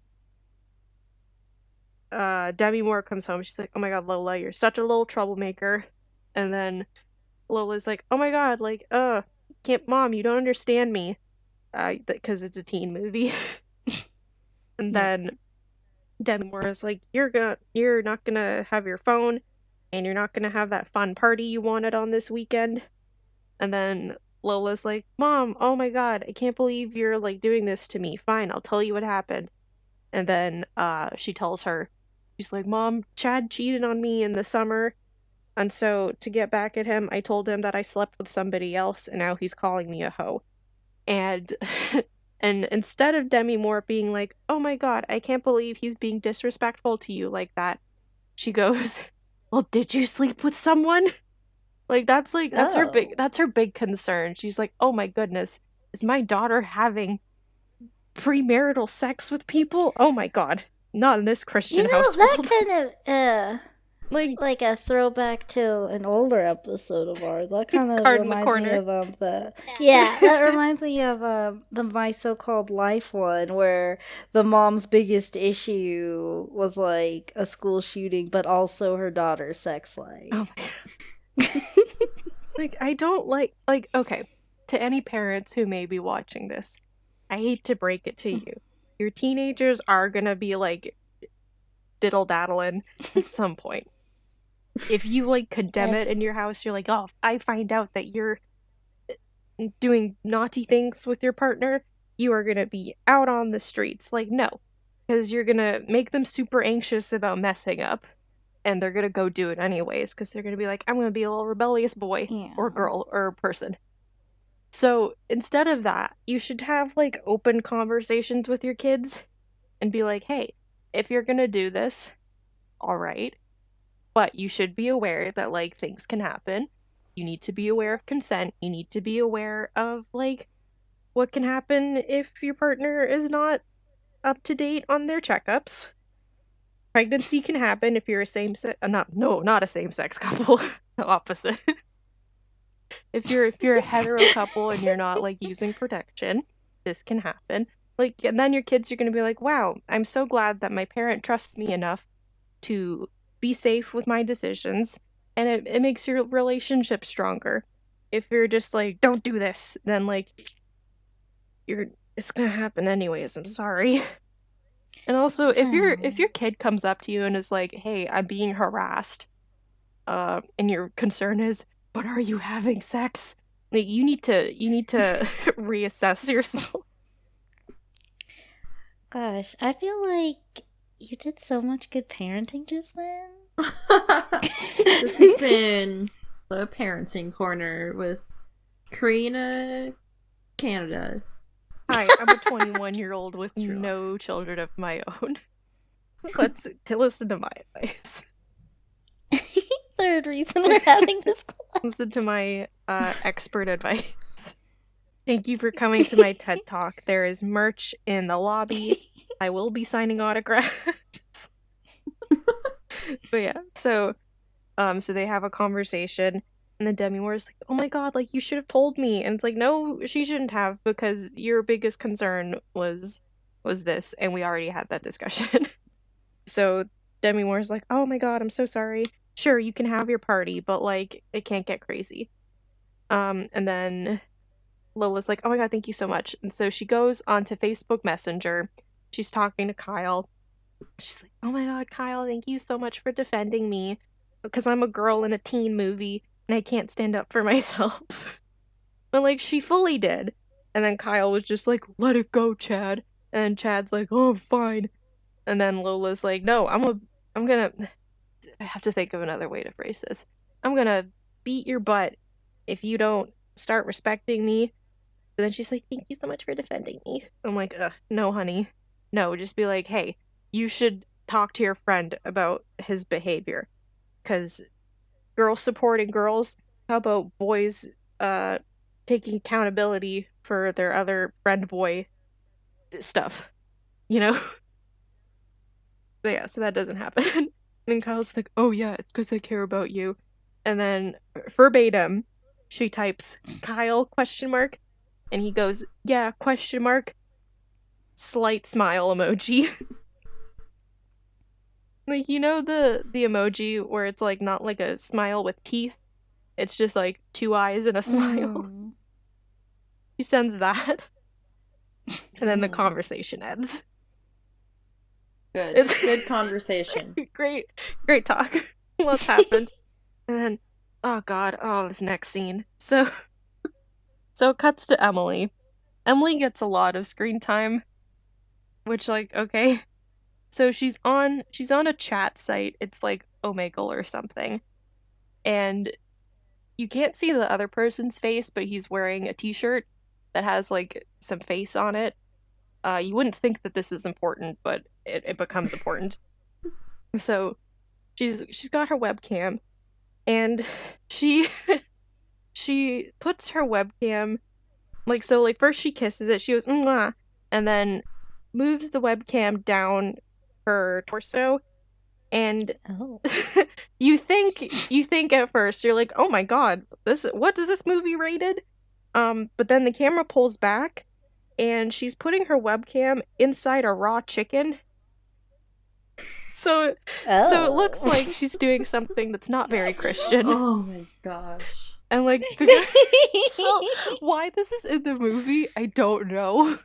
Demi Moore comes home. She's like, "Oh my god, Lola, you're such a little troublemaker." And then Lola's like, "Oh my god, like, Mom, you don't understand me." Because it's a teen movie. And then Demi Moore is like, you're not gonna have your phone, and you're not gonna have that fun party you wanted on this weekend." And then Lola's like, "Mom, oh my god, I can't believe you're like doing this to me. Fine, I'll tell you what happened." And then she tells her, she's like, "Mom, Chad cheated on me in the summer, and so to get back at him, I told him that I slept with somebody else, and now he's calling me a hoe." And and instead of Demi Moore being like, "Oh my god, I can't believe he's being disrespectful to you like that," she goes, "Well, did you sleep with someone?" Like that's her big concern. She's like, "Oh my goodness, is my daughter having premarital sex with people? Oh my god, not in this Christian household." That kind of like a throwback to an older episode of ours. That kind of reminds me of that reminds me of the My So-Called Life one, where the mom's biggest issue was like a school shooting, but also her daughter's sex life. Oh my god. Like, I don't like okay, to any parents who may be watching this, I hate to break it to you. Your teenagers are gonna be like diddle-daddling at some point. If you like condemn it in your house, you're like, "Oh, if I find out that you're doing naughty things with your partner, you are gonna be out on the streets." Like, no, because you're gonna make them super anxious about messing up, and they're gonna go do it anyways, because they're gonna be like, "I'm gonna be a little rebellious boy or girl or person." So instead of that, you should have like open conversations with your kids and be like, "Hey, if you're gonna do this, all right, but you should be aware that like things can happen. You need to be aware of consent. You need to be aware of like what can happen if your partner is not up to date on their checkups. Pregnancy can happen if you're a not a same-sex couple. The opposite. If you're a hetero couple and you're not like using protection, this can happen. Like, and then your kids are gonna be like, "Wow, I'm so glad that my parent trusts me enough to be safe with my decisions," and it makes your relationship stronger. If you're just like, "Don't do this," then like it's gonna happen anyways. I'm sorry. And also, if your kid comes up to you and is like, "Hey, I'm being harassed," and your concern is, "But are you having sex?" Like, you need to reassess yourself. Gosh, I feel like you did so much good parenting just then. This has been the parenting corner with Carina, Canada. Hi, I'm a 21-year-old with no children of my own. Let's listen to my advice. Third reason we're having this class. Listen to my expert advice. Thank you for coming to my TED Talk. There is merch in the lobby. I will be signing autographs. But yeah, so they have a conversation, and then Demi Moore is like, "Oh my god, like, you should have told me." And it's like, no, she shouldn't have, because your biggest concern was this, and we already had that discussion. So Demi Moore's like, "Oh my god, I'm so sorry. Sure, you can have your party, but like, it can't get crazy." And then Lola's like, "Oh my god, thank you so much." And so she goes onto Facebook Messenger. She's talking to Kyle. She's like, "Oh my god, Kyle, thank you so much for defending me, because I'm a girl in a teen movie and I can't stand up for myself." But like, she fully did. And then Kyle was just like, "Let it go, Chad." And then Chad's like, "Oh, fine." And then Lola's like, "No, I'm gonna I have to think of another way to phrase this. I'm gonna beat your butt if you don't start respecting me." But then she's like, "Thank you so much for defending me." I'm like, "Ugh, no, honey. No, just be like, hey, you should talk to your friend about his behavior. Because girls supporting girls, how about boys taking accountability for their other friend boy stuff? You know?" But yeah, so that doesn't happen. And then Kyle's like, "Oh yeah, it's because I care about you." And then verbatim, she types, "Kyle, ? And he goes, "Yeah, ? Slight smile emoji." Like, you know the emoji where it's like not like a smile with teeth? It's just like two eyes and a smile. She sends that. And then the conversation ends. Good. It's good conversation. Great talk. What's happened? And then, oh god, this next scene. So it cuts to Emily. Emily gets a lot of screen time, which, like, okay. So she's on a chat site. It's like Omegle or something. And you can't see the other person's face, but he's wearing a t-shirt that has like some face on it. You wouldn't think that this is important, but it becomes important. So she's got her webcam, and she puts her webcam like, so like first she kisses it, she goes mwah, and then moves the webcam down her torso, and you think at first, you're like, "Oh my god, what is this movie rated?" But then the camera pulls back, and she's putting her webcam inside a raw chicken. So it looks like she's doing something that's not very Christian. Oh my gosh. And like, so why this is in the movie, I don't know.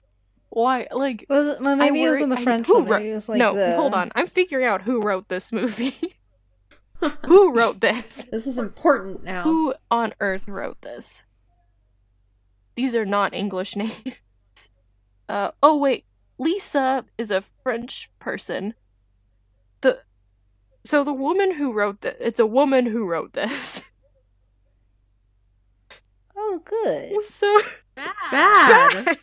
Why, like, was it? Well, maybe it was in the French one. It was like hold on. I'm figuring out who wrote this movie. Who wrote this? This is important now. Who on earth wrote this? These are not English names. Oh wait, Lisa is a French person. So the woman who wrote this, it's a woman who wrote this. Oh, good. So bad.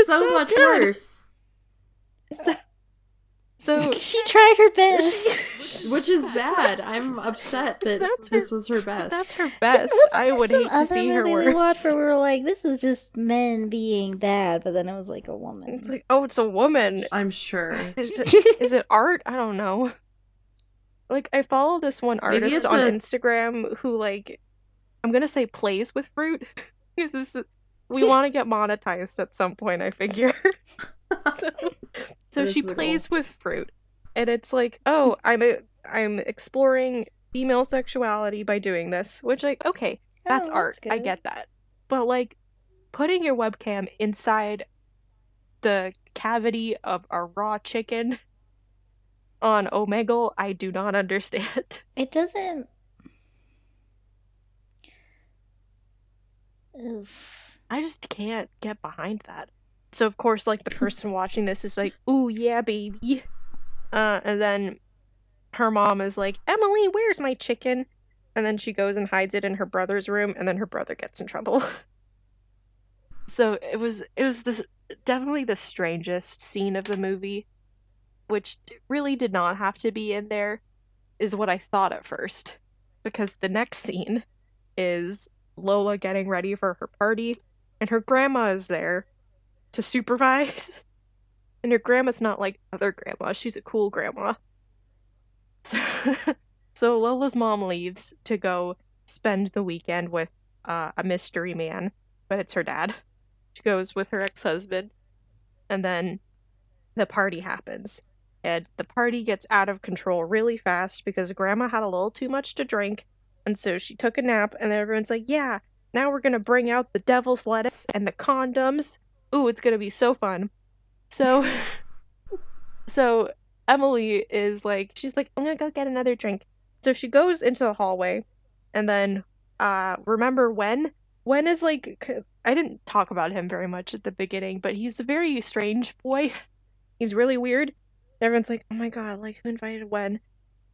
So much worse. So she tried her best, which is bad. I'm upset that this was her best. That's her best. I would hate to see her worse. We watched where we were like, this is just men being bad, but then it was like a woman. It's like, oh, it's a woman. I'm sure. Is it art? I don't know. Like, I follow this one artist on Instagram who, like, I'm gonna say plays with fruit. We want to get monetized at some point, I figure. So she plays with fruit, and it's like, oh, I'm exploring female sexuality by doing this, which, like, okay, that's art. I get that. But like, putting your webcam inside the cavity of a raw chicken on Omegle, I do not understand. It doesn't. Oof. I just can't get behind that. So of course, like, the person watching this is like, "Ooh yeah, baby," and then her mom is like, "Emily, where's my chicken?" And then she goes and hides it in her brother's room, and then her brother gets in trouble. So it was definitely the strangest scene of the movie, which really did not have to be in there, is what I thought at first. Because the next scene is Lola getting ready for her party, and her grandma is there to supervise. And her grandma's not like other grandma, she's a cool grandma. So Lola's mom leaves to go spend the weekend with a mystery man, but it's her dad. She goes with her ex-husband, and then the party happens. And the party gets out of control really fast because Grandma had a little too much to drink, and so she took a nap, and then everyone's like, yeah, now we're gonna bring out the devil's lettuce and the condoms. Ooh, it's gonna be so fun. So Emily is like, she's like, I'm gonna go get another drink. So she goes into the hallway, and then, remember Wen? Wen is like, I didn't talk about him very much at the beginning, but he's a very strange boy. He's really weird. Everyone's like, oh my god, like, who invited Wen?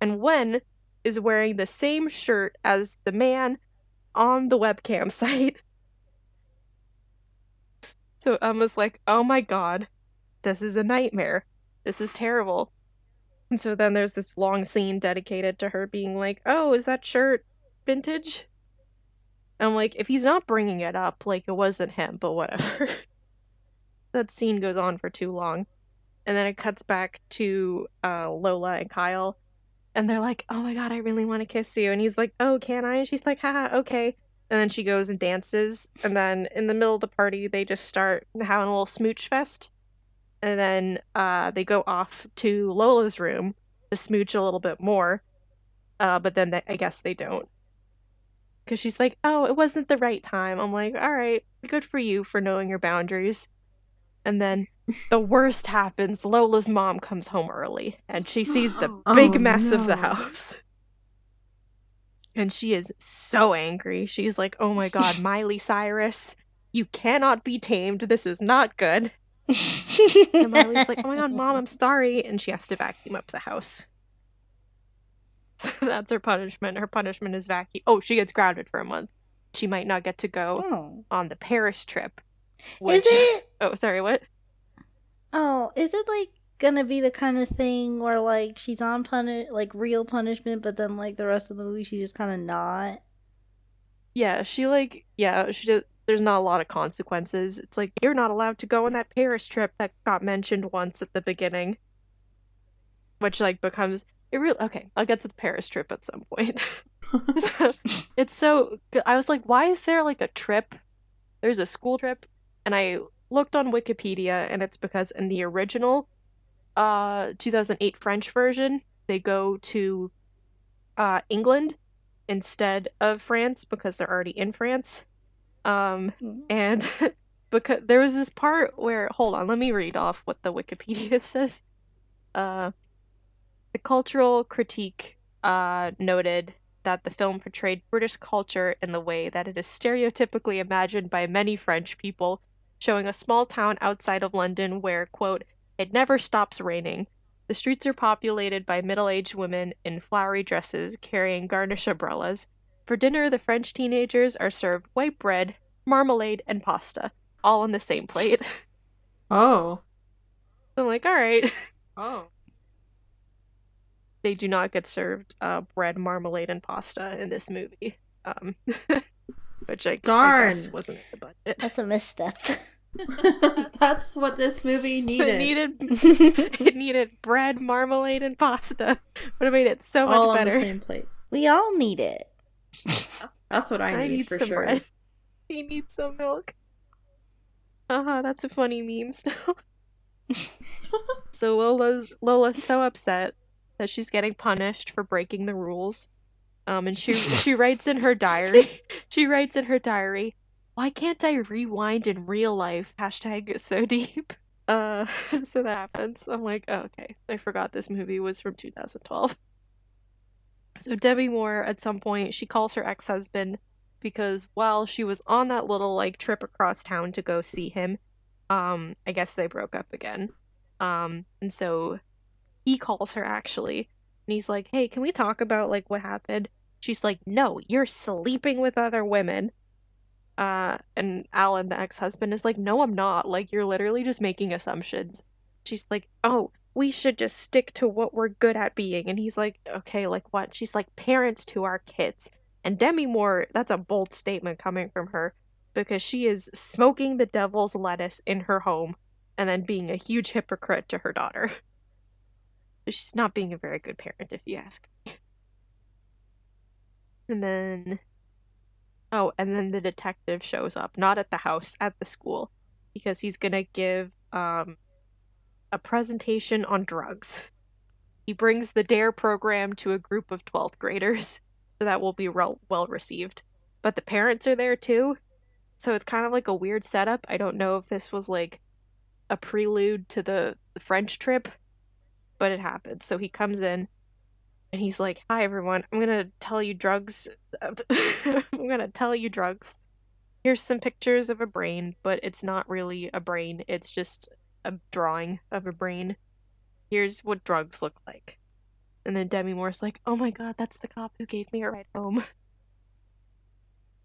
And Wen is wearing the same shirt as the man on the webcam site. So Emma's like, oh my god, this is a nightmare. This is terrible. And so then there's this long scene dedicated to her being like, oh, is that shirt vintage? And I'm like, if he's not bringing it up, like, it wasn't him, but whatever. That scene goes on for too long. And then it cuts back to Lola and Kyle. And they're like, oh my god, I really want to kiss you. And he's like, oh, can I? And she's like, haha, okay. And then she goes and dances. And then in the middle of the party, they just start having a little smooch fest. And then they go off to Lola's room to smooch a little bit more. But then I guess they don't. Because she's like, oh, it wasn't the right time. I'm like, all right, good for you for knowing your boundaries. And then the worst happens. Lola's mom comes home early, and she sees the big mess of the house. And she is so angry. She's like, oh my god, Miley Cyrus, you cannot be tamed. This is not good. And Miley's like, oh my god, Mom, I'm sorry. And she has to vacuum up the house. So that's her punishment. Her punishment is vacuum. Oh, she gets grounded for a month. She might not get to go on the Paris trip. Which... Is it? Oh, sorry, what? Oh, is it like gonna be the kind of thing where like she's on real punishment, but then like the rest of the movie she's just kind of not? Yeah, she just, there's not a lot of consequences. It's like, you're not allowed to go on that Paris trip that got mentioned once at the beginning. Which like becomes okay, I'll get to the Paris trip at some point. I was like, why is there like a trip? There's a school trip, and I looked on Wikipedia, and it's because in the original 2008 French version, they go to England instead of France because they're already in France. And because there was this part where, hold on, let me read off what the Wikipedia says. The cultural critique noted that the film portrayed British culture in the way that it is stereotypically imagined by many French people, showing a small town outside of London where, quote, it never stops raining. The streets are populated by middle-aged women in flowery dresses carrying garnish umbrellas. For dinner, the French teenagers are served white bread, marmalade, and pasta, all on the same plate. Oh. I'm like, all right. Oh. They do not get served bread, marmalade, and pasta in this movie. Which I guess wasn't in the budget. That's a misstep. That's what this movie needed. It needed bread, marmalade, and pasta. Would have made it so much all better. On the same plate. We all need it. That's what I need for some sure. Bread. He needs some milk. That's a funny meme still. So Lola's so upset that she's getting punished for breaking the rules. And she writes in her diary. She writes in her diary, "Why can't I rewind in real life? # so deep." So that happens. I'm like, oh, okay, I forgot this movie was from 2012. So Demi Moore, at some point, she calls her ex-husband because while she was on that little like trip across town to go see him, I guess they broke up again. And so he calls her actually, and he's like, "Hey, can we talk about like what happened?" She's like, "No, you're sleeping with other women." And Alan, the ex-husband, is like, "No, I'm not. Like, you're literally just making assumptions." She's like, "Oh, we should just stick to what we're good at being." And he's like, "Okay, like what?" She's like, "Parents to our kids." And Demi Moore, that's a bold statement coming from her because she is smoking the devil's lettuce in her home and then being a huge hypocrite to her daughter. She's not being a very good parent, if you ask me. And then and then the detective shows up, not at the house, at the school, because he's gonna give a presentation on drugs. He brings the DARE program to a group of 12th graders, so that will be well received. But the parents are there too, so it's kind of like a weird setup. I don't know if this was like a prelude to the French trip, but it happened. So he comes in, and he's like, "Hi, everyone. I'm gonna tell you drugs. I'm gonna tell you drugs. Here's some pictures of a brain, but it's not really a brain. It's just a drawing of a brain. Here's what drugs look like." And then Demi Moore's like, "Oh my god, that's the cop who gave me a ride home."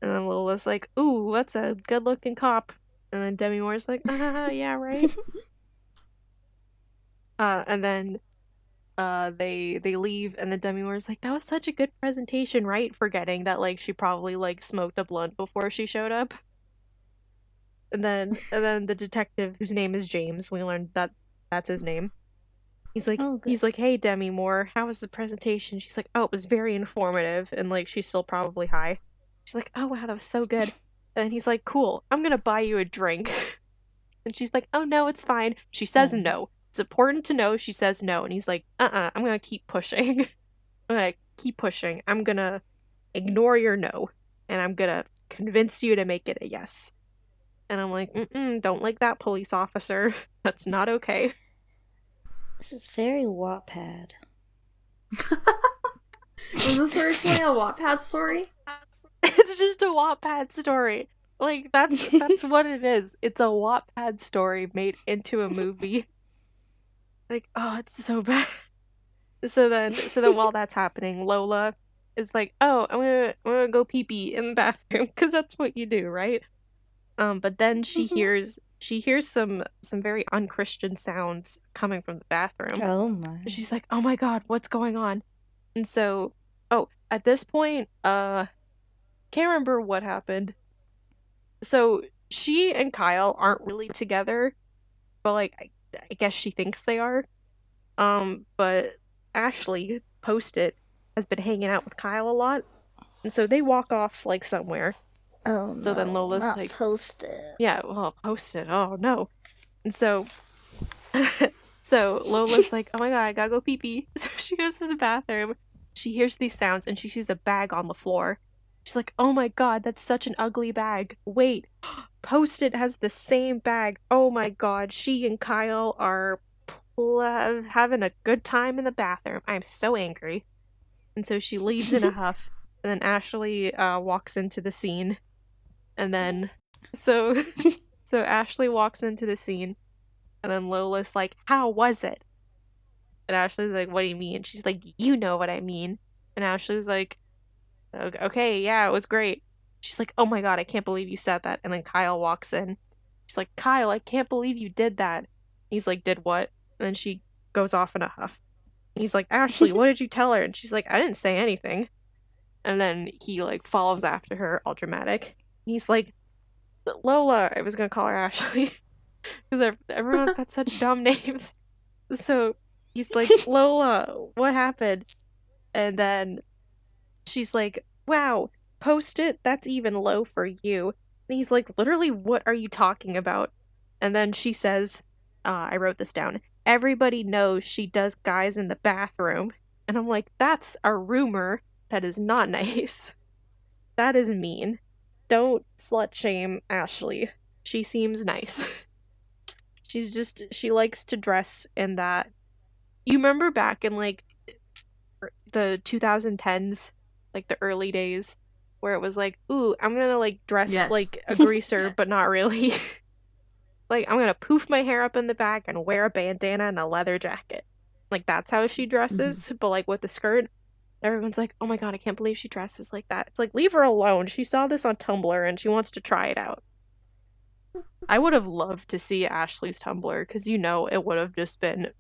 And then Lola's like, "Ooh, that's a good-looking cop." And then Demi Moore's like, yeah, right." And then they leave, and then Demi Moore's like, "That was such a good presentation," right? Forgetting that like she probably like smoked a blunt before she showed up. And then the detective, whose name is James, we learned that that's his name. He's like, "Hey, Demi Moore, how was the presentation?" She's like, "Oh, it was very informative," and like she's still probably high. She's like, "Oh wow, that was so good." And he's like, "Cool, I'm gonna buy you a drink." And she's like, "Oh no, it's fine." She says no. It's important to know she says no. And he's like, I'm gonna keep pushing. I'm gonna keep pushing. I'm gonna ignore your no. And I'm gonna convince you to make it a yes. And I'm like, don't like that, police officer. That's not okay. This is very Wattpad. Was this originally a Wattpad story? It's just a Wattpad story. Like, that's what it is. It's a Wattpad story made into a movie. Like, oh, it's so bad. So then while that's happening, Lola is like, "Oh, I'm gonna go pee pee in the bathroom," because that's what you do, right? But then she hears some very unchristian sounds coming from the bathroom. Oh my! She's like, "Oh my god, what's going on?" And so, at this point, can't remember what happened. So she and Kyle aren't really together, but like I guess she thinks they are. But Ashley, Post-it, has been hanging out with Kyle a lot. And so they walk off like somewhere. Oh no. So then Lola's not like, Post-it. "Yeah, well, Post-it. Oh no." And so so Lola's like, "Oh my god, I gotta go pee pee." So she goes to the bathroom. She hears these sounds and she sees a bag on the floor. She's like, "Oh my god, that's such an ugly bag. Wait, Post-it has the same bag. Oh my god, she and Kyle are having a good time in the bathroom. I'm so angry." And so she leaves in a huff. And then Ashley walks into the scene. And then so Ashley walks into the scene. And then Lola's like, "How was it?" And Ashley's like, "What do you mean?" She's like, "You know what I mean." And Ashley's like, "Okay, yeah, it was great." She's like, "Oh my god, I can't believe you said that." And then Kyle walks in. She's like, "Kyle, I can't believe you did that." He's like, "Did what?" And then she goes off in a huff. He's like, "Ashley, what did you tell her?" And she's like, "I didn't say anything." And then he like follows after her, all dramatic. He's like, "Lola," I was gonna call her Ashley because everyone's got such dumb names. So he's like, "Lola, what happened?" And then she's like, "Wow, Post-it, that's even low for you." And he's like, "Literally, what are you talking about?" And then she says, I wrote this down, "Everybody knows she does guys in the bathroom." And I'm like, that's a rumor. That is not nice. That is mean. Don't slut shame Ashley. She seems nice. She likes to dress in that. You remember back in like the 2010s, like the early days, where it was like, ooh, I'm gonna like dress Yes. like a greaser, Yes. but not really. Like, I'm gonna poof my hair up in the back and wear a bandana and a leather jacket. Like, that's how she dresses, but like with the skirt. Everyone's like, oh my god, I can't believe she dresses like that. It's like, leave her alone. She saw this on Tumblr and she wants to try it out. I would have loved to see Ashley's Tumblr, because you know it would have just been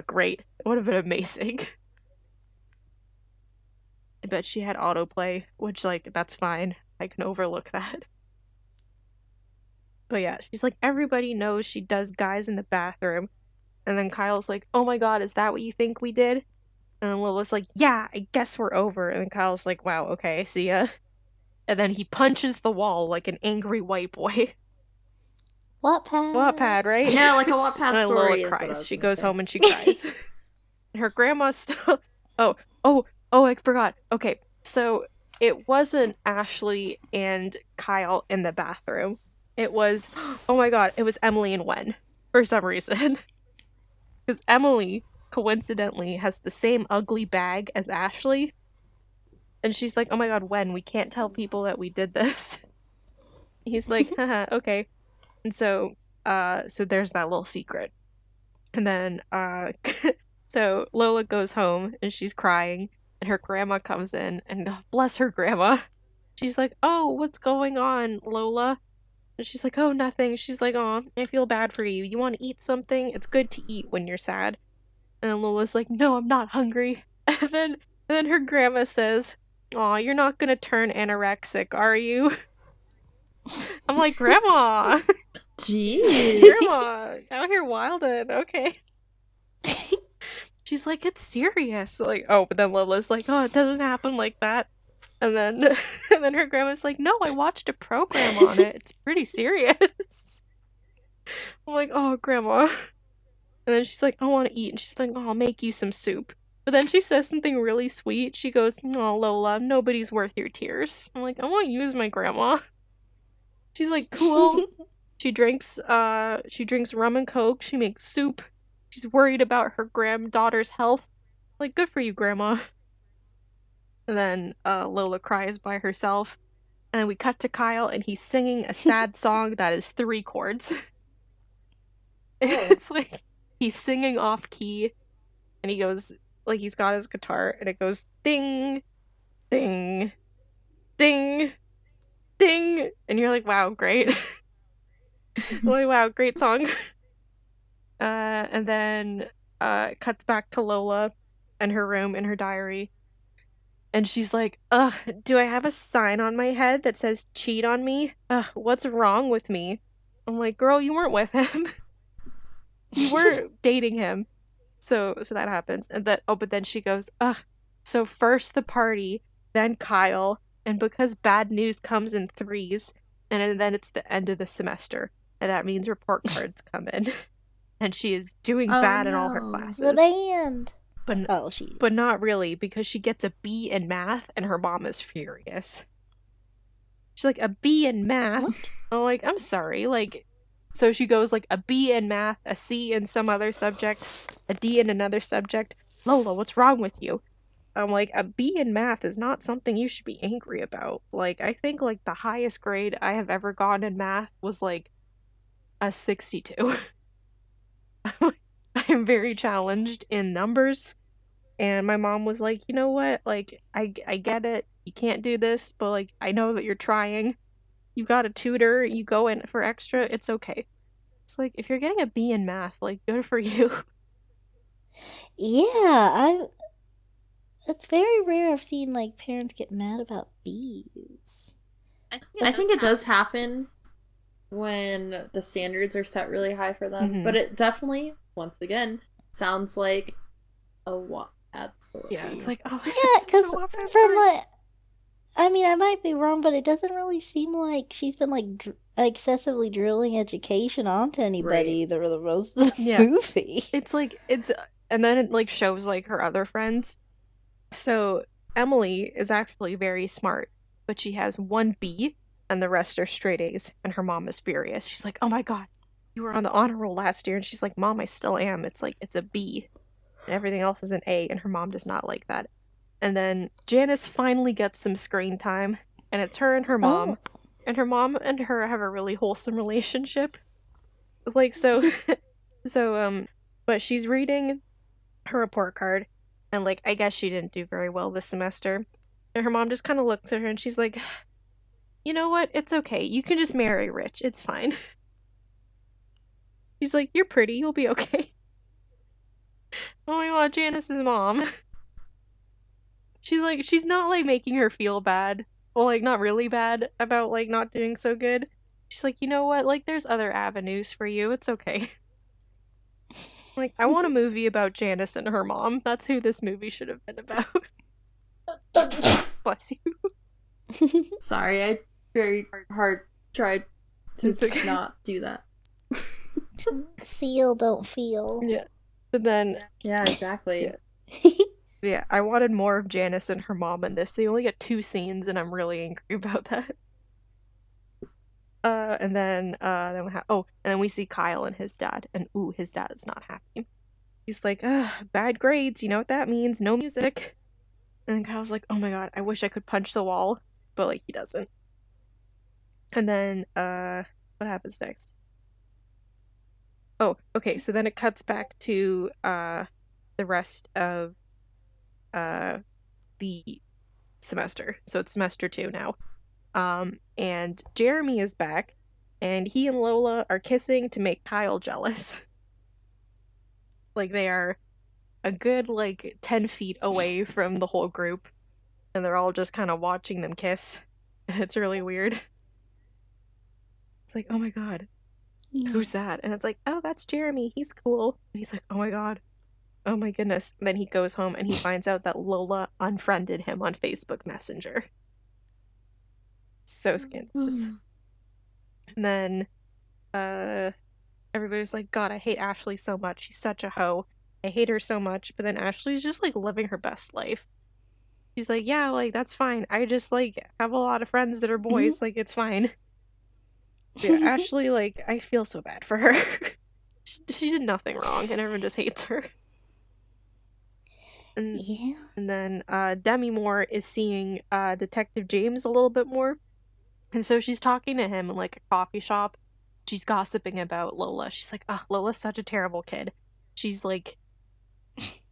great. It would have been amazing. I bet she had autoplay, which, like, that's fine. I can overlook that. But yeah, she's like, everybody knows she does guys in the bathroom. And then Kyle's like, oh my god, is that what you think we did? And then Lola's like, yeah, I guess we're over. And then Kyle's like, wow, okay, see ya. And then he punches the wall like an angry white boy. Wattpad. Wattpad, right? Yeah, like a Wattpad And story. Lola is what I cries. was She gonna goes say. home and she cries. Her grandma still... Oh, I forgot. Okay, so it wasn't Ashley and Kyle in the bathroom. It was... Oh my god, it was Emily and Wen. For some reason. Because Emily, coincidentally, has the same ugly bag as Ashley. And she's like, oh my god, Wen, we can't tell people that we did this. He's like, haha, okay. And so there's that little secret. And then, so Lola goes home and she's crying, and her grandma comes in, and bless her grandma. She's like, oh, what's going on, Lola? And she's like, oh, nothing. She's like, oh, I feel bad for you. You want to eat something? It's good to eat when you're sad. And then Lola's like, no, I'm not hungry. And then her grandma says, aw, you're not gonna turn anorexic, are you? I'm like, Grandma! Jeez. Grandma! Out here wildin', okay. She's like, it's serious. Like, oh, but then Lola's like, oh, it doesn't happen like that. And then her grandma's like, no, I watched a program on it. It's pretty serious. I'm like, oh, Grandma. And then she's like, I want to eat. And she's like, oh, I'll make you some soup. But then she says something really sweet. She goes, oh, Lola, nobody's worth your tears. I'm like, I want you as my grandma. She's like, cool. She drinks rum and coke. She makes soup. She's worried about her granddaughter's health. Like, good for you, Grandma. And then Lola cries by herself. And then we cut to Kyle, and he's singing a sad song that is 3 chords. It's like he's singing off key, and he goes, like, he's got his guitar, and it goes ding, ding, ding, ding. And you're like, wow, great. Like, wow, great song. And then it cuts back to Lola in her room, in her diary. And she's like, ugh, do I have a sign on my head that says cheat on me? Ugh, what's wrong with me? I'm like, girl, you weren't with him. You were dating him. So that happens. And but then she goes, ugh, so first the party, then Kyle, and because bad news comes in 3s, and then it's the end of the semester. And that means report cards come in. And she is doing bad in all her classes. The band. But but not really, because she gets a B in math, and her mom is furious. She's like, a B in math? What? I'm like, I'm sorry, like, so she goes like a B in math, a C in some other subject, a D in another subject. Lola, what's wrong with you? I'm like, a B in math is not something you should be angry about. Like, I think like the highest grade I have ever gotten in math was like a 62. I am very challenged in numbers, and my mom was like, you know what, like, I get it, you can't do this, but like, I know that you're trying, you got a tutor, you go in for extra, it's okay. It's like, if you're getting a B in math, like, good for you. Yeah, it's very rare I've seen like parents get mad about B's. I think it does happen when the standards are set really high for them. Mhm. But it definitely, once again, sounds like a Wattpad story. Yeah, it's like, oh, Yeah, because so awful. from like, I mean, I might be wrong, but it doesn't really seem like she's been like excessively drilling education onto anybody the most of the Yeah. movie. It's like, and then it like shows like her other friends. So Emily is actually very smart, but she has 1 B and the rest are straight A's, and her mom is furious. She's like, oh my god, you were on the honor roll last year. And she's like, Mom, I still am. It's like, it's a B. And everything else is an A. And her mom does not like that. And then Janice finally gets some screen time. And it's her and her mom. Oh. And her mom and her have a really wholesome relationship. Like, so, but she's reading her report card. And, like, I guess she didn't do very well this semester. And her mom just kind of looks at her and she's like, you know what? It's okay. You can just marry rich. It's fine. She's like, you're pretty. You'll be okay. Oh my god, Janice's mom. She's like, she's not, like, making her feel bad. Well, like, not really bad about, like, not doing so good. She's like, you know what? Like, there's other avenues for you. It's okay. Like, I want a movie about Janice and her mom. That's who this movie should have been about. Bless you. Sorry, I very hard tried to not do that. Seal, don't feel. Yeah. And then, Yeah, exactly. yeah, I wanted more of Janice and her mom in this. They only get 2 scenes, and I'm really angry about that. And then we see Kyle and his dad, and ooh, his dad is not happy. He's like, bad grades, you know what that means, no music. And then Kyle's like, oh my god, I wish I could punch the wall, but, like, he doesn't. And then, what happens next? Oh, okay, so then it cuts back to, the rest of, the semester. So it's semester 2 now. And Jeremy is back, and he and Lola are kissing to make Kyle jealous. Like, they are a good, like, 10 feet away from the whole group, and they're all just kind of watching them kiss, and it's really weird. It's like, oh my god, who's that? And it's like, oh, that's Jeremy, he's cool. And he's like, oh my god, oh my goodness. And then he goes home, and he finds out that Lola unfriended him on Facebook Messenger. So scandalous. And then, everybody's like, God, I hate Ashley so much. She's such a hoe. I hate her so much. But then Ashley's just, like, living her best life. She's like, yeah, like, that's fine. I just, like, have a lot of friends that are boys. Like, it's fine. Yeah, Ashley, like, I feel so bad for her. She did nothing wrong, and everyone just hates her. And, Yeah. and then, Demi Moore is seeing, Detective James a little bit more. And so she's talking to him in, like, a coffee shop. She's gossiping about Lola. She's like, oh, Lola's such a terrible kid. She's like,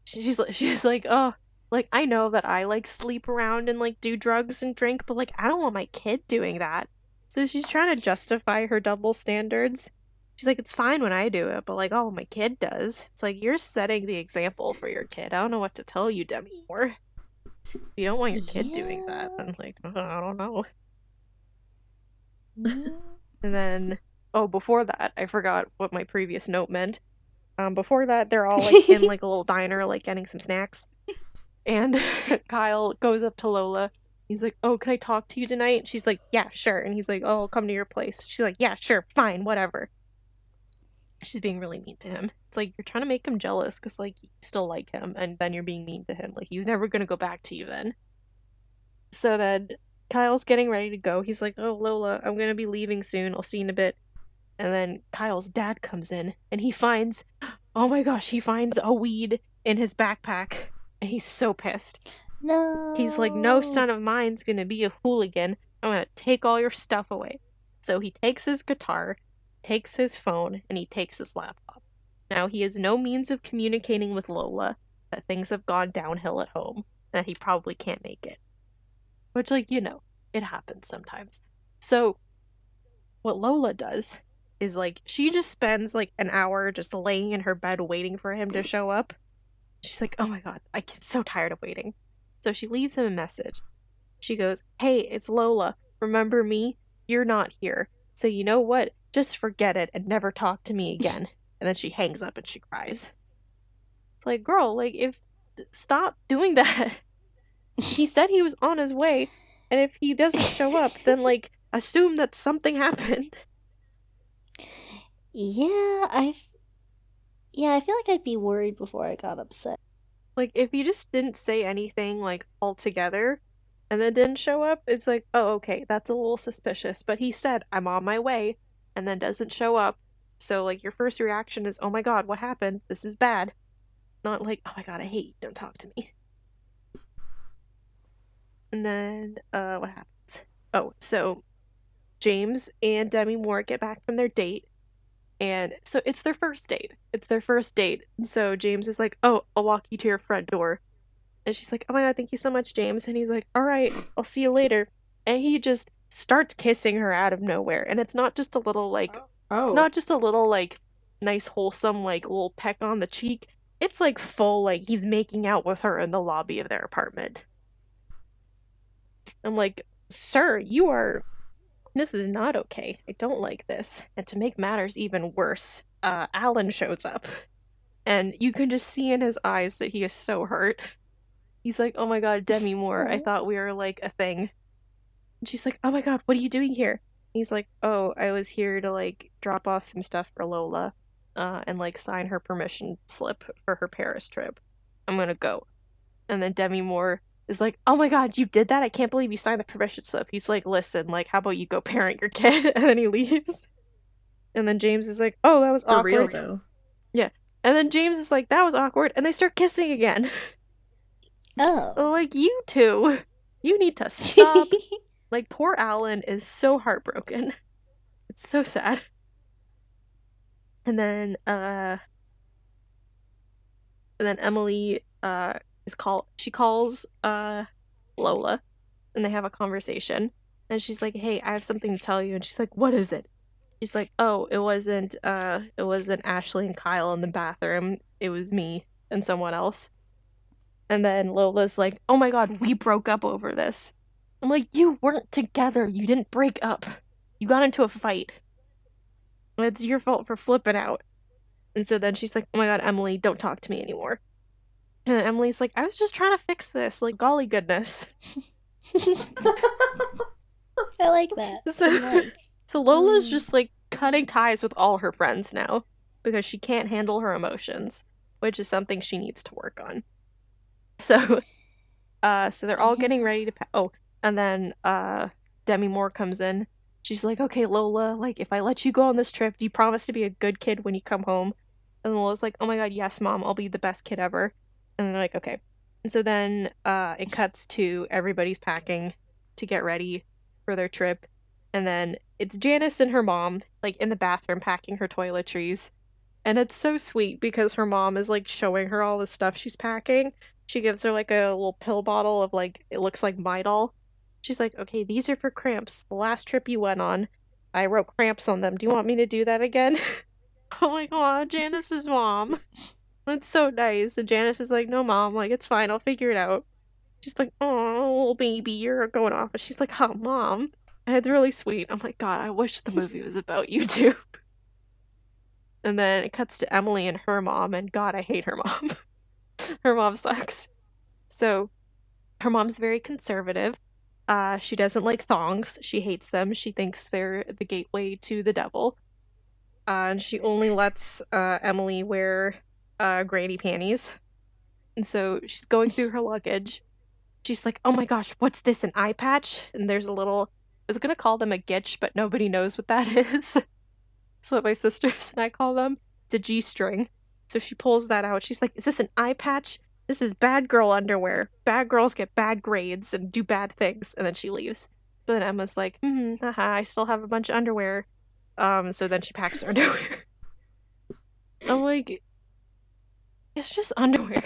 she's like, oh, like, I know that I, like, sleep around and, like, do drugs and drink, but, like, I don't want my kid doing that. So she's trying to justify her double standards. She's like, it's fine when I do it, but, like, oh, my kid does. It's like, you're setting the example for your kid. I don't know what to tell you, Demi Moore. If you don't want your kid doing that, then, like, I don't know. And then, oh, before that, I forgot what my previous note meant. Before that, they're all, like, in, like, a little diner, like, getting some snacks. And Kyle goes up to Lola. He's like, oh, can I talk to you tonight? And she's like, yeah, sure. And he's like, oh, I'll come to your place. She's like, yeah, sure, fine, whatever. She's being really mean to him. It's like, you're trying to make him jealous because, like, you still like him, and then you're being mean to him. Like, he's never gonna go back to you then. So then Kyle's getting ready to go. He's like, oh, Lola, I'm gonna be leaving soon. I'll see you in a bit. And then Kyle's dad comes in, and he finds, oh my gosh, he finds a weed in his backpack. And he's so pissed. No. He's like, no son of mine's gonna be a hooligan. I'm gonna take all your stuff away. So he takes his guitar, takes his phone, and he takes his laptop. Now, he has no means of communicating with Lola that things have gone downhill at home, and that he probably can't make it. Which, like, you know, it happens sometimes. So, what Lola does is, like, she just spends, like, an hour just laying in her bed waiting for him to show up. She's like, oh my god, I'm so tired of waiting. So she leaves him a message. She goes, hey, it's Lola. Remember me? You're not here. So you know what? Just forget it and never talk to me again. And then she hangs up and she cries. It's like, girl, like, stop doing that. He said he was on his way, and if he doesn't show up, then, like, assume that something happened. Yeah, I feel like I'd be worried before I got upset. Like, if he just didn't say anything, like, altogether, and then didn't show up, it's like, oh, okay, that's a little suspicious. But he said, I'm on my way, and then doesn't show up. So, like, your first reaction is, oh my god, what happened? This is bad. Not like, oh my god, I hate you, don't talk to me. And then, what happens? Oh, so James and Demi Moore get back from their date. And so it's their first date. So James is like, oh, I'll walk you to your front door. And she's like, oh my god, thank you so much, James. And he's like, all right, I'll see you later. And he just starts kissing her out of nowhere. And it's not just a little, like, it's not just a little, like, nice, wholesome, like, little peck on the cheek. It's, like, full, like, he's making out with her in the lobby of their apartment. I'm like, sir, this is not okay. I don't like this. And to make matters even worse, Alan shows up. And you can just see in his eyes that he is so hurt. He's like, oh my god, Demi Moore, I thought we were, like, a thing. And she's like, oh my god, what are you doing here? He's like, oh, I was here to, like, drop off some stuff for Lola, and, like, sign her permission slip for her Paris trip. I'm gonna go. And then Demi Moore is like, oh my god, you did that? I can't believe you signed the permission slip. He's like, listen, like, how about you go parent your kid? And then he leaves. And then James is like, oh, that was awkward. For real, though. Yeah. And then James is like, that was awkward. And they start kissing again. Oh. Like, you two, you need to stop. Like, poor Alan is so heartbroken. It's so sad. And then Emily, she calls, Lola, and they have a conversation. And she's like, hey, I have something to tell you. And she's like, what is it? She's like, oh, it wasn't Ashley and Kyle in the bathroom. It was me and someone else. And then Lola's like, oh my god, we broke up over this. I'm like, you weren't together. You didn't break up. You got into a fight. It's your fault for flipping out. And so then she's like, oh my god, Emily, don't talk to me anymore. And then Emily's like, I was just trying to fix this. Like, golly goodness. I like that. So Lola's just, like, cutting ties with all her friends now because she can't handle her emotions, which is something she needs to work on. So they're all getting ready to and then Demi Moore comes in. She's like, okay, Lola, like, if I let you go on this trip, do you promise to be a good kid when you come home? And Lola's like, oh my god, yes, Mom, I'll be the best kid ever. And they're like, okay. And so then it cuts to everybody's packing to get ready for their trip. And then it's Janice and her mom, like, in the bathroom packing her toiletries. And it's so sweet because her mom is, like, showing her all the stuff she's packing. She gives her, like, a little pill bottle of, like, it looks like Midol. She's like, okay, these are for cramps. The last trip you went on, I wrote cramps on them. Do you want me to do that again? Oh my god, Janice's mom. That's so nice. And Janice is like, no, Mom, like, it's fine. I'll figure it out. She's like, oh, baby, you're going off. And she's like, oh, Mom. And it's really sweet. I'm like, God, I wish the movie was about you two. And then it cuts to Emily and her mom, and God, I hate her mom. Her mom sucks. So, her mom's very conservative. She doesn't like thongs. She hates them. She thinks they're the gateway to the devil. And she only lets Emily wear granny panties. And so she's going through her luggage. She's like, oh my gosh, what's this, an eye patch? And there's a little, I was going to call them a gitch, but nobody knows what that is. That's what my sisters and I call them. It's a G-string. So she pulls that out. She's like, is this an eye patch? This is bad girl underwear. Bad girls get bad grades and do bad things. And then she leaves. But then Emma's like, haha, I still have a bunch of underwear. So then she packs her underwear. I'm like, it's just underwear.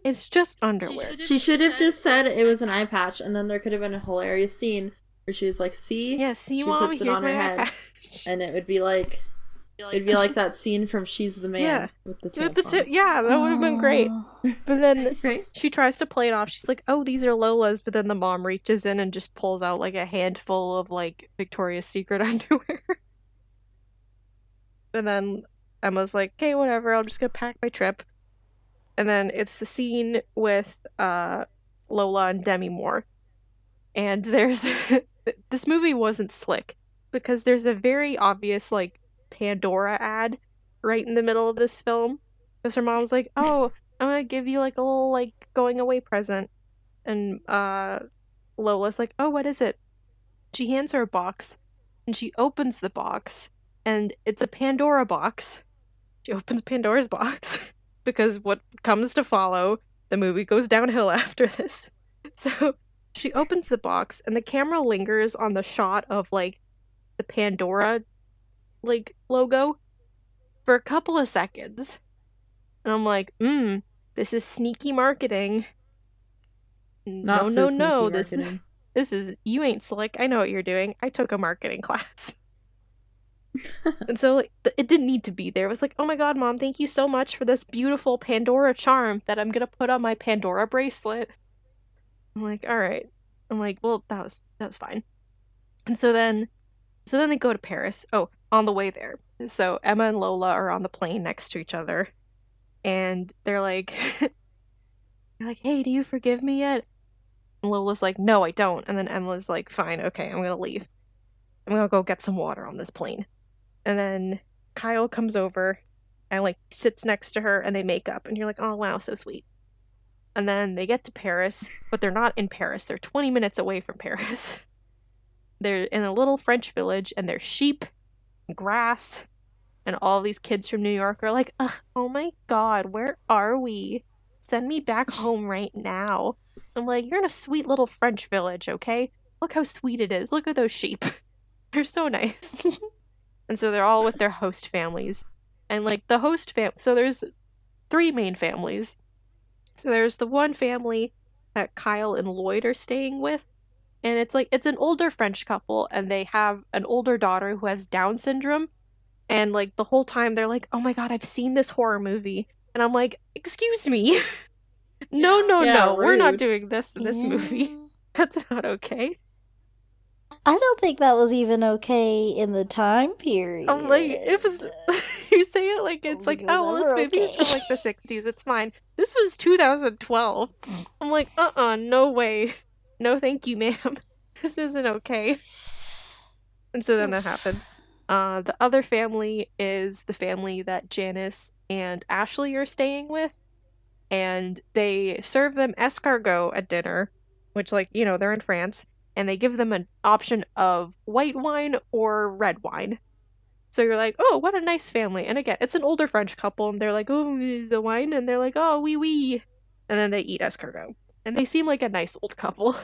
It's just underwear. She should have just said it was an eye patch, and then there could have been a hilarious scene where she was like, see? Yeah, see, she Mom, puts it here's on my her eye head. patch. And it would be like, it'd be like that scene from She's the Man, yeah, with the tampon. yeah, that would have been great. But then Right? she tries to play it off. She's like, oh, these are Lola's. But then the mom reaches in and just pulls out like a handful of like Victoria's Secret underwear. And then Emma's like, okay, whatever, I'm just gonna pack my trip. And then it's the scene with Lola and Demi Moore. And there's this movie wasn't slick because there's a very obvious like Pandora ad right in the middle of this film. Because her mom's like, oh, I'm gonna give you like a little like going away present. And Lola's like, oh, what is it? She hands her a box and she opens the box and it's a Pandora box. She opens Pandora's box because what comes to follow, the movie goes downhill after this. So she opens the box and the camera lingers on the shot of like the Pandora like logo for a couple of seconds. And I'm like, this is sneaky marketing. Not No, so sneaky this marketing. this is you ain't slick. I know what you're doing. I took a marketing class. And so like, it didn't need to be there. It was like, oh my god, Mom, thank you so much for this beautiful Pandora charm that I'm gonna put on my Pandora bracelet. I'm like, all right. I'm like, well, that was fine. And so then they go to Paris. Oh, on the way there. So Emma and Lola are on the plane next to each other, and they're like, hey, do you forgive me yet? And Lola's like, no, I don't. And then Emma's like, fine, okay, I'm gonna leave. I'm gonna go get some water on this plane. And then Kyle comes over and like sits next to her and they make up. And you're like, oh wow, so sweet. And then they get to Paris, but they're not in Paris. They're 20 minutes away from Paris. They're in a little French village and there's sheep and grass. And all these kids from New York are like, ugh, oh my god, where are we? Send me back home right now. I'm like, you're in a sweet little French village, okay? Look how sweet it is. Look at those sheep. They're so nice. And so they're all with their host families. And like the host so there's 3 main families. So there's the one family that Kyle and Lloyd are staying with. And it's an older French couple and they have an older daughter who has Down syndrome. And like the whole time they're like, oh my god, I've seen this horror movie. And I'm like, excuse me. No, we're not doing this in this movie. That's not okay. I don't think that was even okay in the time period. I'm like, it was. You say it like it's like, oh, well, this movie is from like the 60s. It's fine. This was 2012. I'm like, no way. No, thank you, ma'am. This isn't okay. And so then that happens. The other family is the family that Janice and Ashley are staying with. And they serve them escargot at dinner, which, like, you know, they're in France. And they give them an option of white wine or red wine. So you're like, oh, what a nice family. And again, it's an older French couple. And they're like, oh, is the wine? And they're like, oh, oui, oui. And then they eat escargot. And they seem like a nice old couple.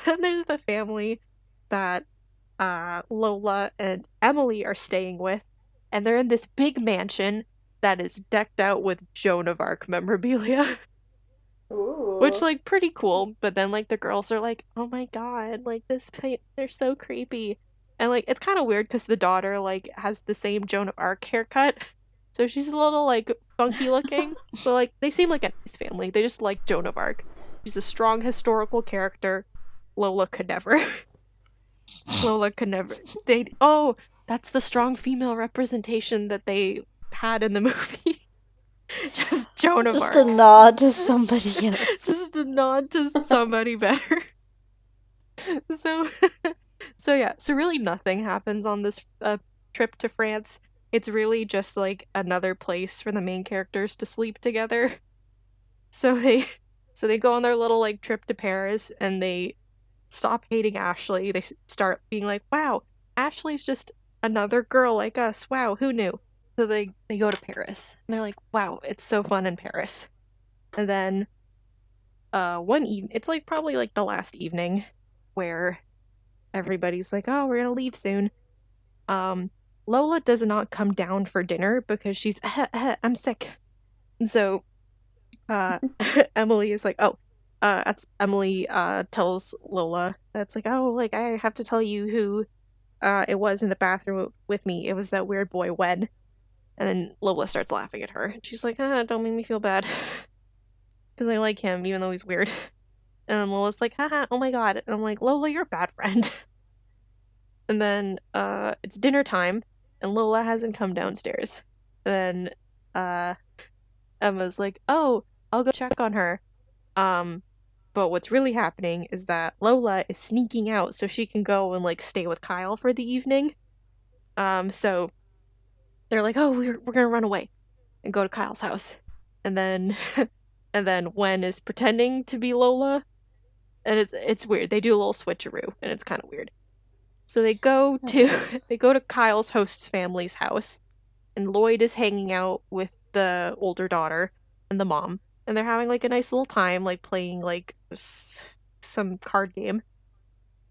And there's the family that Lola and Emily are staying with. And they're in this big mansion that is decked out with Joan of Arc memorabilia. Ooh. Which, like, pretty cool. But then, like, the girls are like, oh my god, like, they're so creepy. And, like, it's kind of weird because the daughter, like, has the same Joan of Arc haircut. So she's a little, like, funky looking. But, like, they seem like a nice family. They just like Joan of Arc. She's a strong historical character. Lola could never. That's the strong female representation that they had in the movie. Just Joan of Arc. Just a nod to somebody else. Just a nod to somebody better. So yeah. So really nothing happens on this trip to France. It's really just like another place for the main characters to sleep together. So they go on their little like trip to Paris and they stop hating Ashley. They start being like, wow, Ashley's just another girl like us. Wow, who knew? So they go to Paris. And they're like, wow, it's so fun in Paris. And then one evening, it's like probably like the last evening where everybody's like, oh, we're gonna leave soon. Lola does not come down for dinner because I'm sick. And so Emily is like, Emily tells Lola that's like, oh, like I have to tell you who it was in the bathroom with me. It was that weird boy Wen. And then Lola starts laughing at her. She's like, don't make me feel bad. Because I like him, even though he's weird. And then Lola's like, haha, oh my god. And I'm like, Lola, you're a bad friend. And then it's dinner time, and Lola hasn't come downstairs. And then Emma's like, oh, I'll go check on her. But what's really happening is that Lola is sneaking out so she can go and like stay with Kyle for the evening. So they're like, oh, we're gonna run away and go to Kyle's house. And then Wen is pretending to be Lola. And it's weird. They do a little switcheroo, and it's kind of weird. So they go to Kyle's host family's house, and Lloyd is hanging out with the older daughter and the mom, and they're having like a nice little time, like playing like some card game.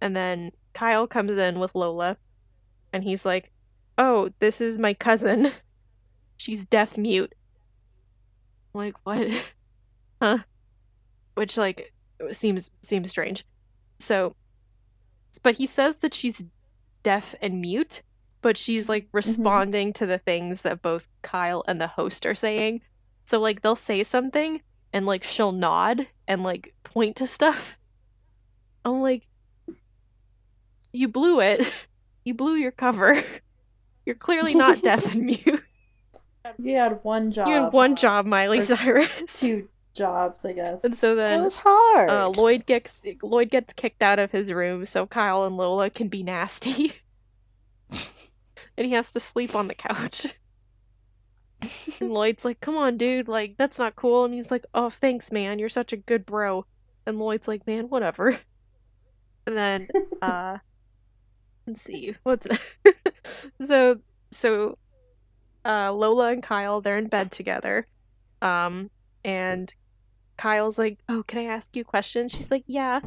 And then Kyle comes in with Lola, and he's like, "Oh, this is my cousin. She's deaf mute." I'm like, what? Huh? Which like seems strange. So, but he says that she's deaf and mute, but she's like responding to the things that both Kyle and the host are saying. So like they'll say something and like she'll nod and like point to stuff. I'm like, you blew it. You blew your cover. You're clearly not deaf and mute. You had one job. You had one job, Miley Cyrus. 2 jobs, I guess. And so then It was hard. Lloyd gets kicked out of his room so Kyle and Lola can be nasty. And he has to sleep on the couch. And Lloyd's like, "Come on, dude, like, that's not cool." And he's like, "Oh, thanks, man, you're such a good bro." And Lloyd's like, "Man, whatever." And then, let's see, what's so Lola and Kyle, they're in bed together. And Kyle's like, "Oh, can I ask you a question?" She's like, "Yeah."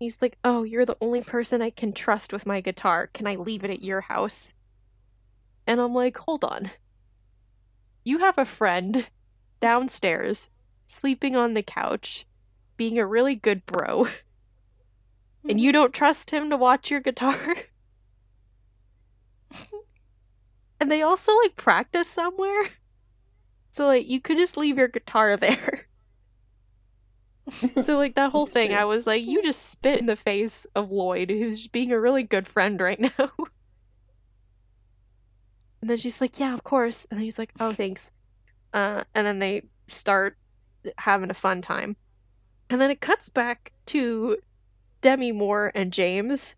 He's like, "Oh, you're the only person I can trust with my guitar. Can I leave it at your house?" And I'm like, hold on. You have a friend downstairs, sleeping on the couch, being a really good bro, and you don't trust him to watch your guitar? And they also, like, practice somewhere? So, like, you could just leave your guitar there. So, like, that whole thing, I was like, you just spit in the face of Lloyd, who's just being a really good friend right now. And then she's like, "Yeah, of course." And then he's like, "Oh, thanks." And then they start having a fun time. And then it cuts back to Demi Moore and James,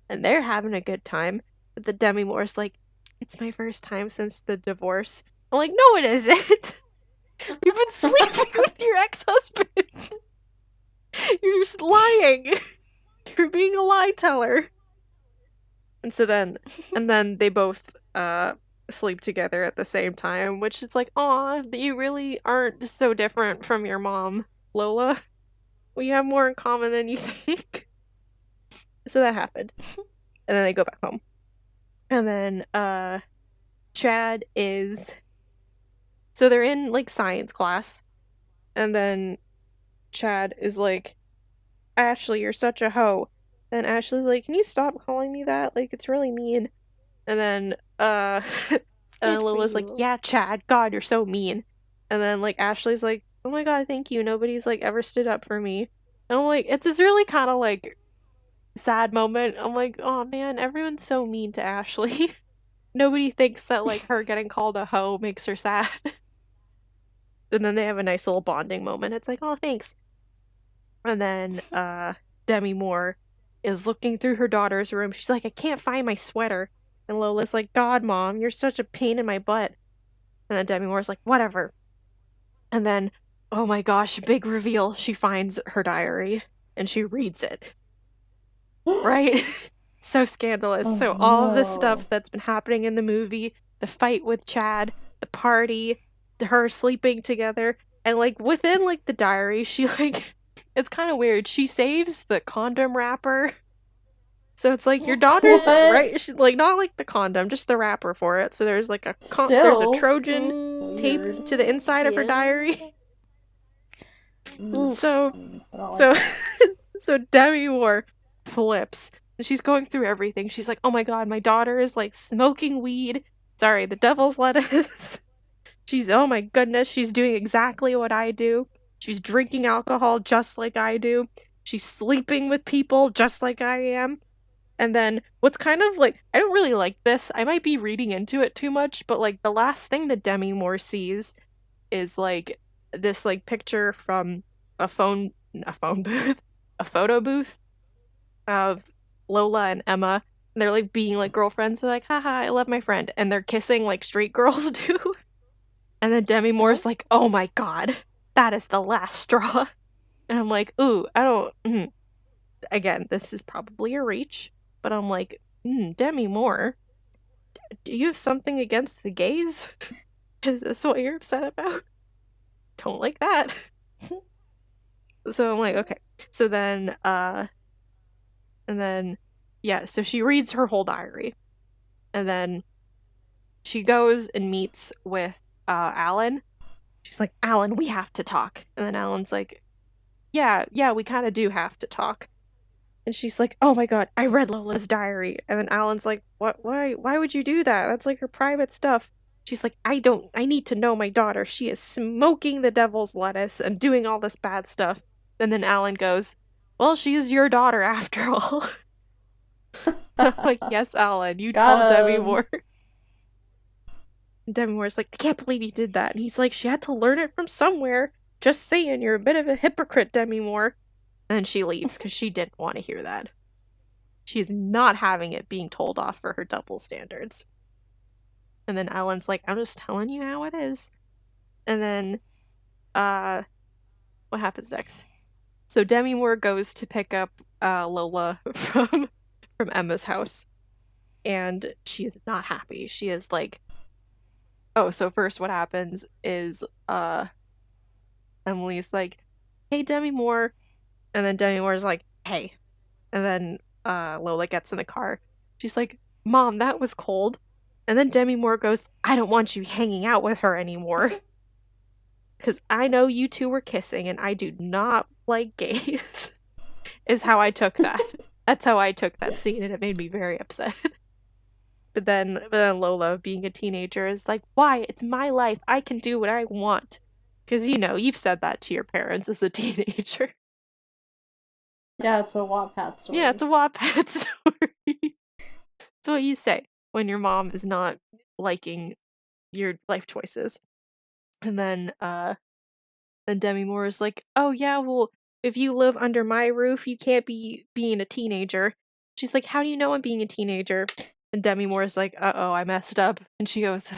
and they're having a good time. But the Demi Moore's like, "It's my first time since the divorce." I'm like, "No, it isn't. You've been sleeping with your ex-husband. You're just lying. You're being a lie teller." And so then they both sleep together at the same time, which is like, aw, you really aren't so different from your mom, Lola. We have more in common than you think. So that happened. And then they go back home. And then Chad is, so they're in like science class, and then Chad is like, "Ashley, you're such a hoe." And Ashley's like, "Can you stop calling me that? Like, it's really mean." And then Lola's like, "Yeah, Chad, God, you're so mean." And then like Ashley's like, "Oh my God, thank you. Nobody's like ever stood up for me." And I'm like, it's this really kind of like sad moment. I'm like, oh man, everyone's so mean to Ashley. Nobody thinks that like her getting called a hoe makes her sad. And then they have a nice little bonding moment. It's like, oh, thanks. And then Demi Moore is looking through her daughter's room. She's like, "I can't find my sweater." And Lola's like, "God, Mom, you're such a pain in my butt." And then Demi Moore's like, "Whatever." And then, oh my gosh, big reveal. She finds her diary and she reads it. Right? So scandalous. Oh, so all of the no. stuff that's been happening in the movie, the fight with Chad, the party, her sleeping together, and like within like the diary, she like, it's kind of weird. She saves the condom wrapper. So it's like your daughter's What? right, she, like not like the condom, just the wrapper for it. So there's like there's a Still. Trojan taped to the inside of her diary. So I don't like so that. so Demi Moore flips. She's going through everything. She's like, "Oh my God, my daughter is like smoking weed. Sorry, the devil's lettuce." She's, oh my goodness, she's doing exactly what I do. She's drinking alcohol just like I do. She's sleeping with people just like I am. And then what's kind of like, I don't really like this. I might be reading into it too much, but like the last thing that Demi Moore sees is like this like picture from a photo booth of Lola and Emma. And they're like being like girlfriends. They're like, "Haha, I love my friend." And they're kissing like straight girls do. And then Demi Moore's like, "Oh my God, that is the last straw." And I'm like, ooh, I don't, again, this is probably a reach, but I'm like, Demi Moore, do you have something against the gays? Is this what you're upset about? Don't like that. So I'm like, okay. So then, so she reads her whole diary. And then she goes and meets with Alan. She's like, Alan, we have to talk. And then Alan's like, yeah, we kind of do have to talk. And she's like, oh my god, I read Lola's diary. And then Alan's like, what? Why would you do that? That's like her private stuff. She's like, I need to know my daughter. She is smoking the devil's lettuce and doing all this bad stuff. And then Alan goes, well, she is your daughter after all. I'm like, yes, Alan, you told Demi Moore. And Demi Moore's like, I can't believe you did that. And he's like, she had to learn it from somewhere. Just saying, you're a bit of a hypocrite, Demi Moore. And then she leaves because she didn't want to hear that. She's not having it being told off for her double standards. And then Alan's like, I'm just telling you how it is. And then, what happens next? So Demi Moore goes to pick up Lola from Emma's house. And she is not happy. She is like, oh, so first what happens is Emily's like, hey, Demi Moore. And then Demi Moore's like, hey. And then Lola gets in the car. She's like, Mom, that was cold. And then Demi Moore goes, I don't want you hanging out with her anymore. Because I know you two were kissing and I do not like gays. Is how I took that. That's how I took that scene, and it made me very upset. But then Lola, being a teenager, is like, why? It's my life. I can do what I want. Because, you've said that to your parents as a teenager. Yeah, it's a Wattpad story. Yeah, it's a Wattpad story. It's what you say when your mom is not liking your life choices. And then Demi Moore is like, oh yeah, well, if you live under my roof, you can't be being a teenager. She's like, how do you know I'm being a teenager? And Demi Moore is like, uh-oh, I messed up. And she goes,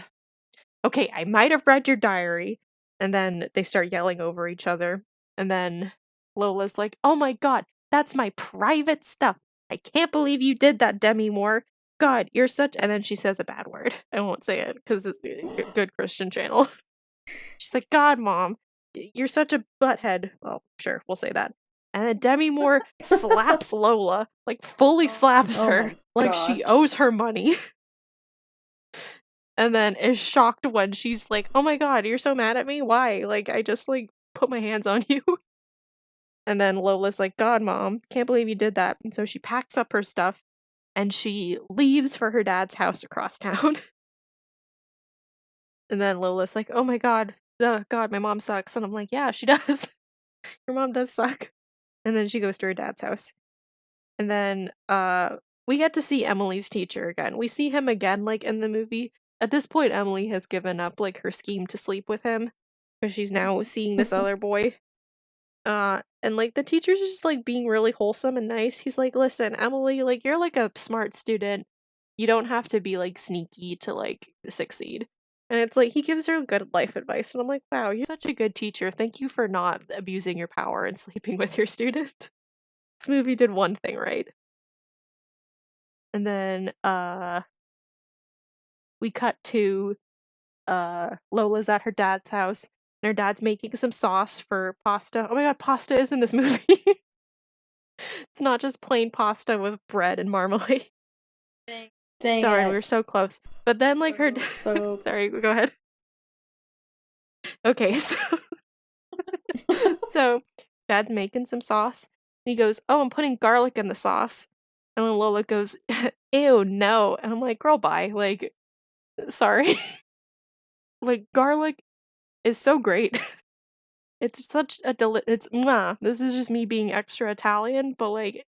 okay, I might have read your diary. And then they start yelling over each other. And then Lola's like, oh my god, that's my private stuff. I can't believe you did that, Demi Moore. God, you're such... And then she says a bad word. I won't say it, because it's a good Christian channel. She's like, God, Mom, you're such a butthead. Well, sure, we'll say that. And then Demi Moore slaps Lola, like fully slaps her, like she owes her money. And then is shocked when she's like, oh my god, you're so mad at me? Why? Like, I just, like, put my hands on you. And then Lola's like, God, Mom, can't believe you did that. And so she packs up her stuff, and she leaves for her dad's house across town. And then Lola's like, oh my god, my mom sucks. And I'm like, yeah, she does. Your mom does suck. And then she goes to her dad's house. And then we get to see Emily's teacher again. We see him again, like, in the movie. At this point, Emily has given up, like, her scheme to sleep with him, because she's now seeing this other boy. And, like, the teacher's just, like, being really wholesome and nice. He's like, listen, Emily, like, you're, like, a smart student. You don't have to be, like, sneaky to, like, succeed. And it's like, he gives her good life advice, and I'm like, wow, you're such a good teacher. Thank you for not abusing your power and sleeping with your student. This movie did one thing right. And then, we cut to, Lola's at her dad's house, and her dad's making some sauce for pasta. Oh my god, pasta is in this movie! It's not just plain pasta with bread and marmalade. Dang Darn, it. we were so close. But then, like, her... So... Sorry, go ahead. Okay, so Dad's making some sauce, and he goes, oh, I'm putting garlic in the sauce. And then Lola goes, ew, no. And I'm like, girl, bye. Like, sorry. Like, garlic is so great. It's such a it's mwah. This is just me being extra Italian, but, like,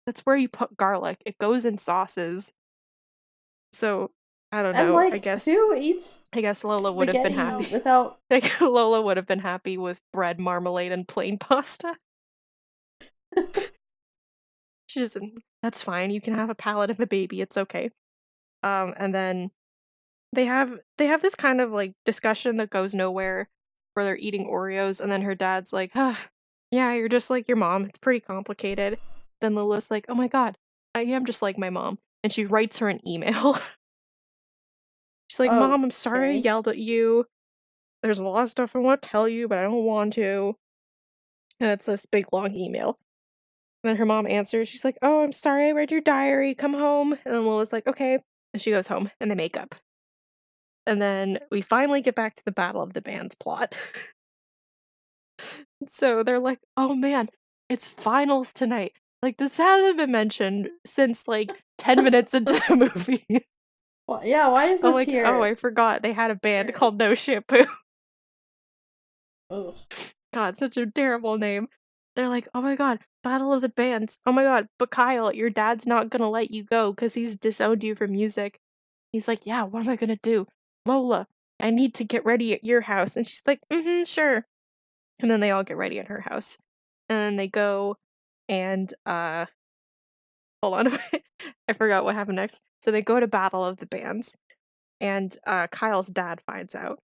that's where you put garlic. It goes in sauces. So, I don't know. And, like, I guess who eats Lola would have been happy. Without... Like, Lola would have been happy with bread, marmalade, and plain pasta. She's just, that's fine. You can have a palate of a baby. It's okay. And then they have this kind of, like, discussion that goes nowhere, where they're eating Oreos, and then her dad's like, yeah, you're just like your mom. It's pretty complicated. Then Lola's like, oh my god, I am just like my mom. and she writes her an email. She's like, Oh, Mom, I'm sorry I okay. yelled at you. There's a lot of stuff I want to tell you, but I don't want to. And it's this big long email. And then her mom answers. She's like, oh, I'm sorry I read your diary. Come home. And then Lola's like, okay. And she goes home and they make up. And then we finally get back to the Battle of the Bands plot. So they're like, oh man, it's finals tonight. Like, this hasn't been mentioned since like 10 minutes into the movie. Well, yeah, why is this I'm like, here? oh, I forgot they had a band called No Shampoo. Ugh. God, such a terrible name. They're like, oh my god, Battle of the Bands. Oh my god, but Kyle, your dad's not gonna let you go because he's disowned you from music. He's like, yeah, what am I gonna do? Lola, I need to get ready at your house. And she's like, sure. And then they all get ready at her house. And then they go and, hold on. I forgot what happened next. So they go to Battle of the Bands. And Kyle's dad finds out.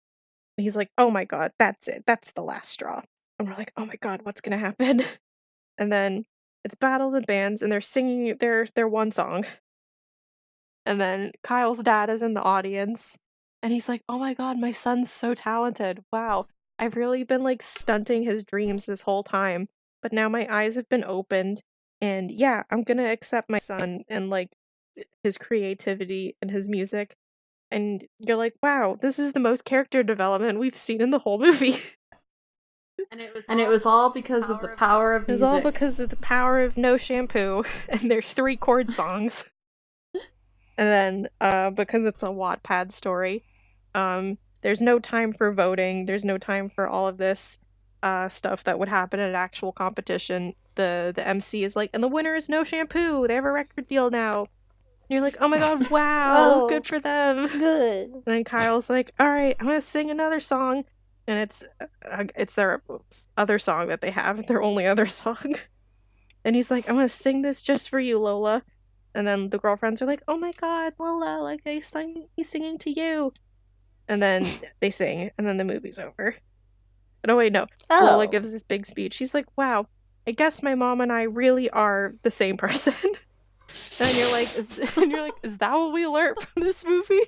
And he's like, oh my god, that's it. That's the last straw. And we're like, oh my god, what's gonna happen? And then it's Battle of the Bands, and they're singing their one song. And then Kyle's dad is in the audience, and he's like, oh my god, my son's so talented. Wow, I've really been like stunting his dreams this whole time. But now my eyes have been opened, and yeah, I'm gonna accept my son and like his creativity and his music. And you're like, wow, this is the most character development we've seen in the whole movie. And it was all because of the power of It was music. all because of the power of No Shampoo and their 3 chord songs. And then, because it's a Wattpad story, there's no time for voting, there's no time for all of this stuff that would happen at an actual competition. The MC is like, and the winner is No Shampoo, they have a record deal now. And you're like, oh my god, wow, Oh. good for them. Good. And then Kyle's like, alright, I'm gonna sing another song. And it's their other song that they have, their only other song. And he's like, I'm gonna sing this just for you, Lola. And then the girlfriends are like, oh my god, Lola, like he's singing to you. And then they sing, and then the movie's over. Oh wait, no. Oh. Lola gives this big speech. She's like, wow, I guess my mom and I really are the same person. And you're like, is that what we learned from this movie?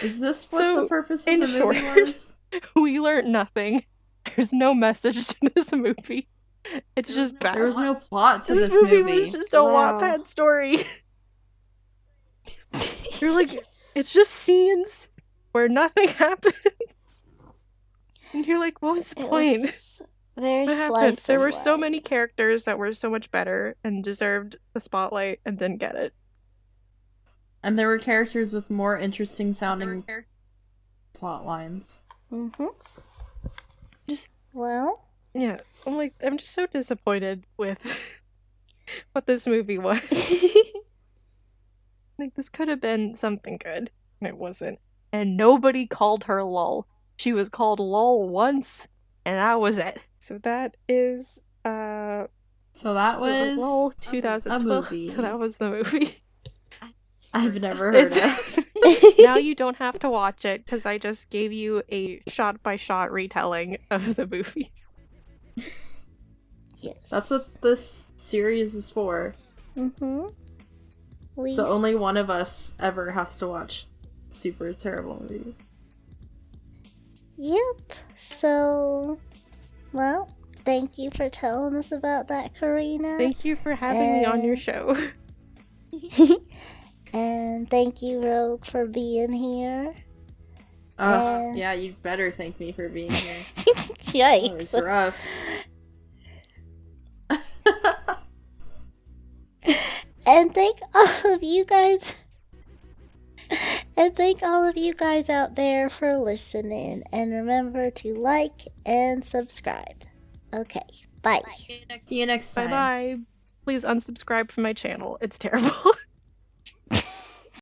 Is this what So, the purpose of in the movie short, was? We learned nothing. There's no message to this movie. It's just bad. There was no plot to This this movie movie. was just a Wow. Wattpad story. You're like, it's just scenes where nothing happens. And you're like, what was the It point? was very What happened? slice There of were so life. many characters that were so much better and deserved the spotlight and didn't get it. And there were characters with more interesting sounding plot lines. Mm-hmm. Just, Well, yeah, I'm just so disappointed with what this movie was. Like, this could have been something good, and it wasn't. And nobody called her Lol. She was called Lol once, and that was it. So that is, So that was Lol a 2012. movie. So that was the movie. I've never heard of. Now you don't have to watch it, because I just gave you a shot-by-shot retelling of the movie. yes. That's what this series is for. Mm-hmm. So only one of us ever has to watch super terrible movies. Yep. So, well, thank you for telling us about that, Carina. Thank you for having me on your show. And thank you, Rogue, for being here. And- Yeah, you better thank me for being here. Yikes. That was rough. And thank all of you guys. And thank all of you guys out there for listening. And remember to like and subscribe. Okay, bye. See you next time. Bye-bye. Please unsubscribe from my channel. It's terrible.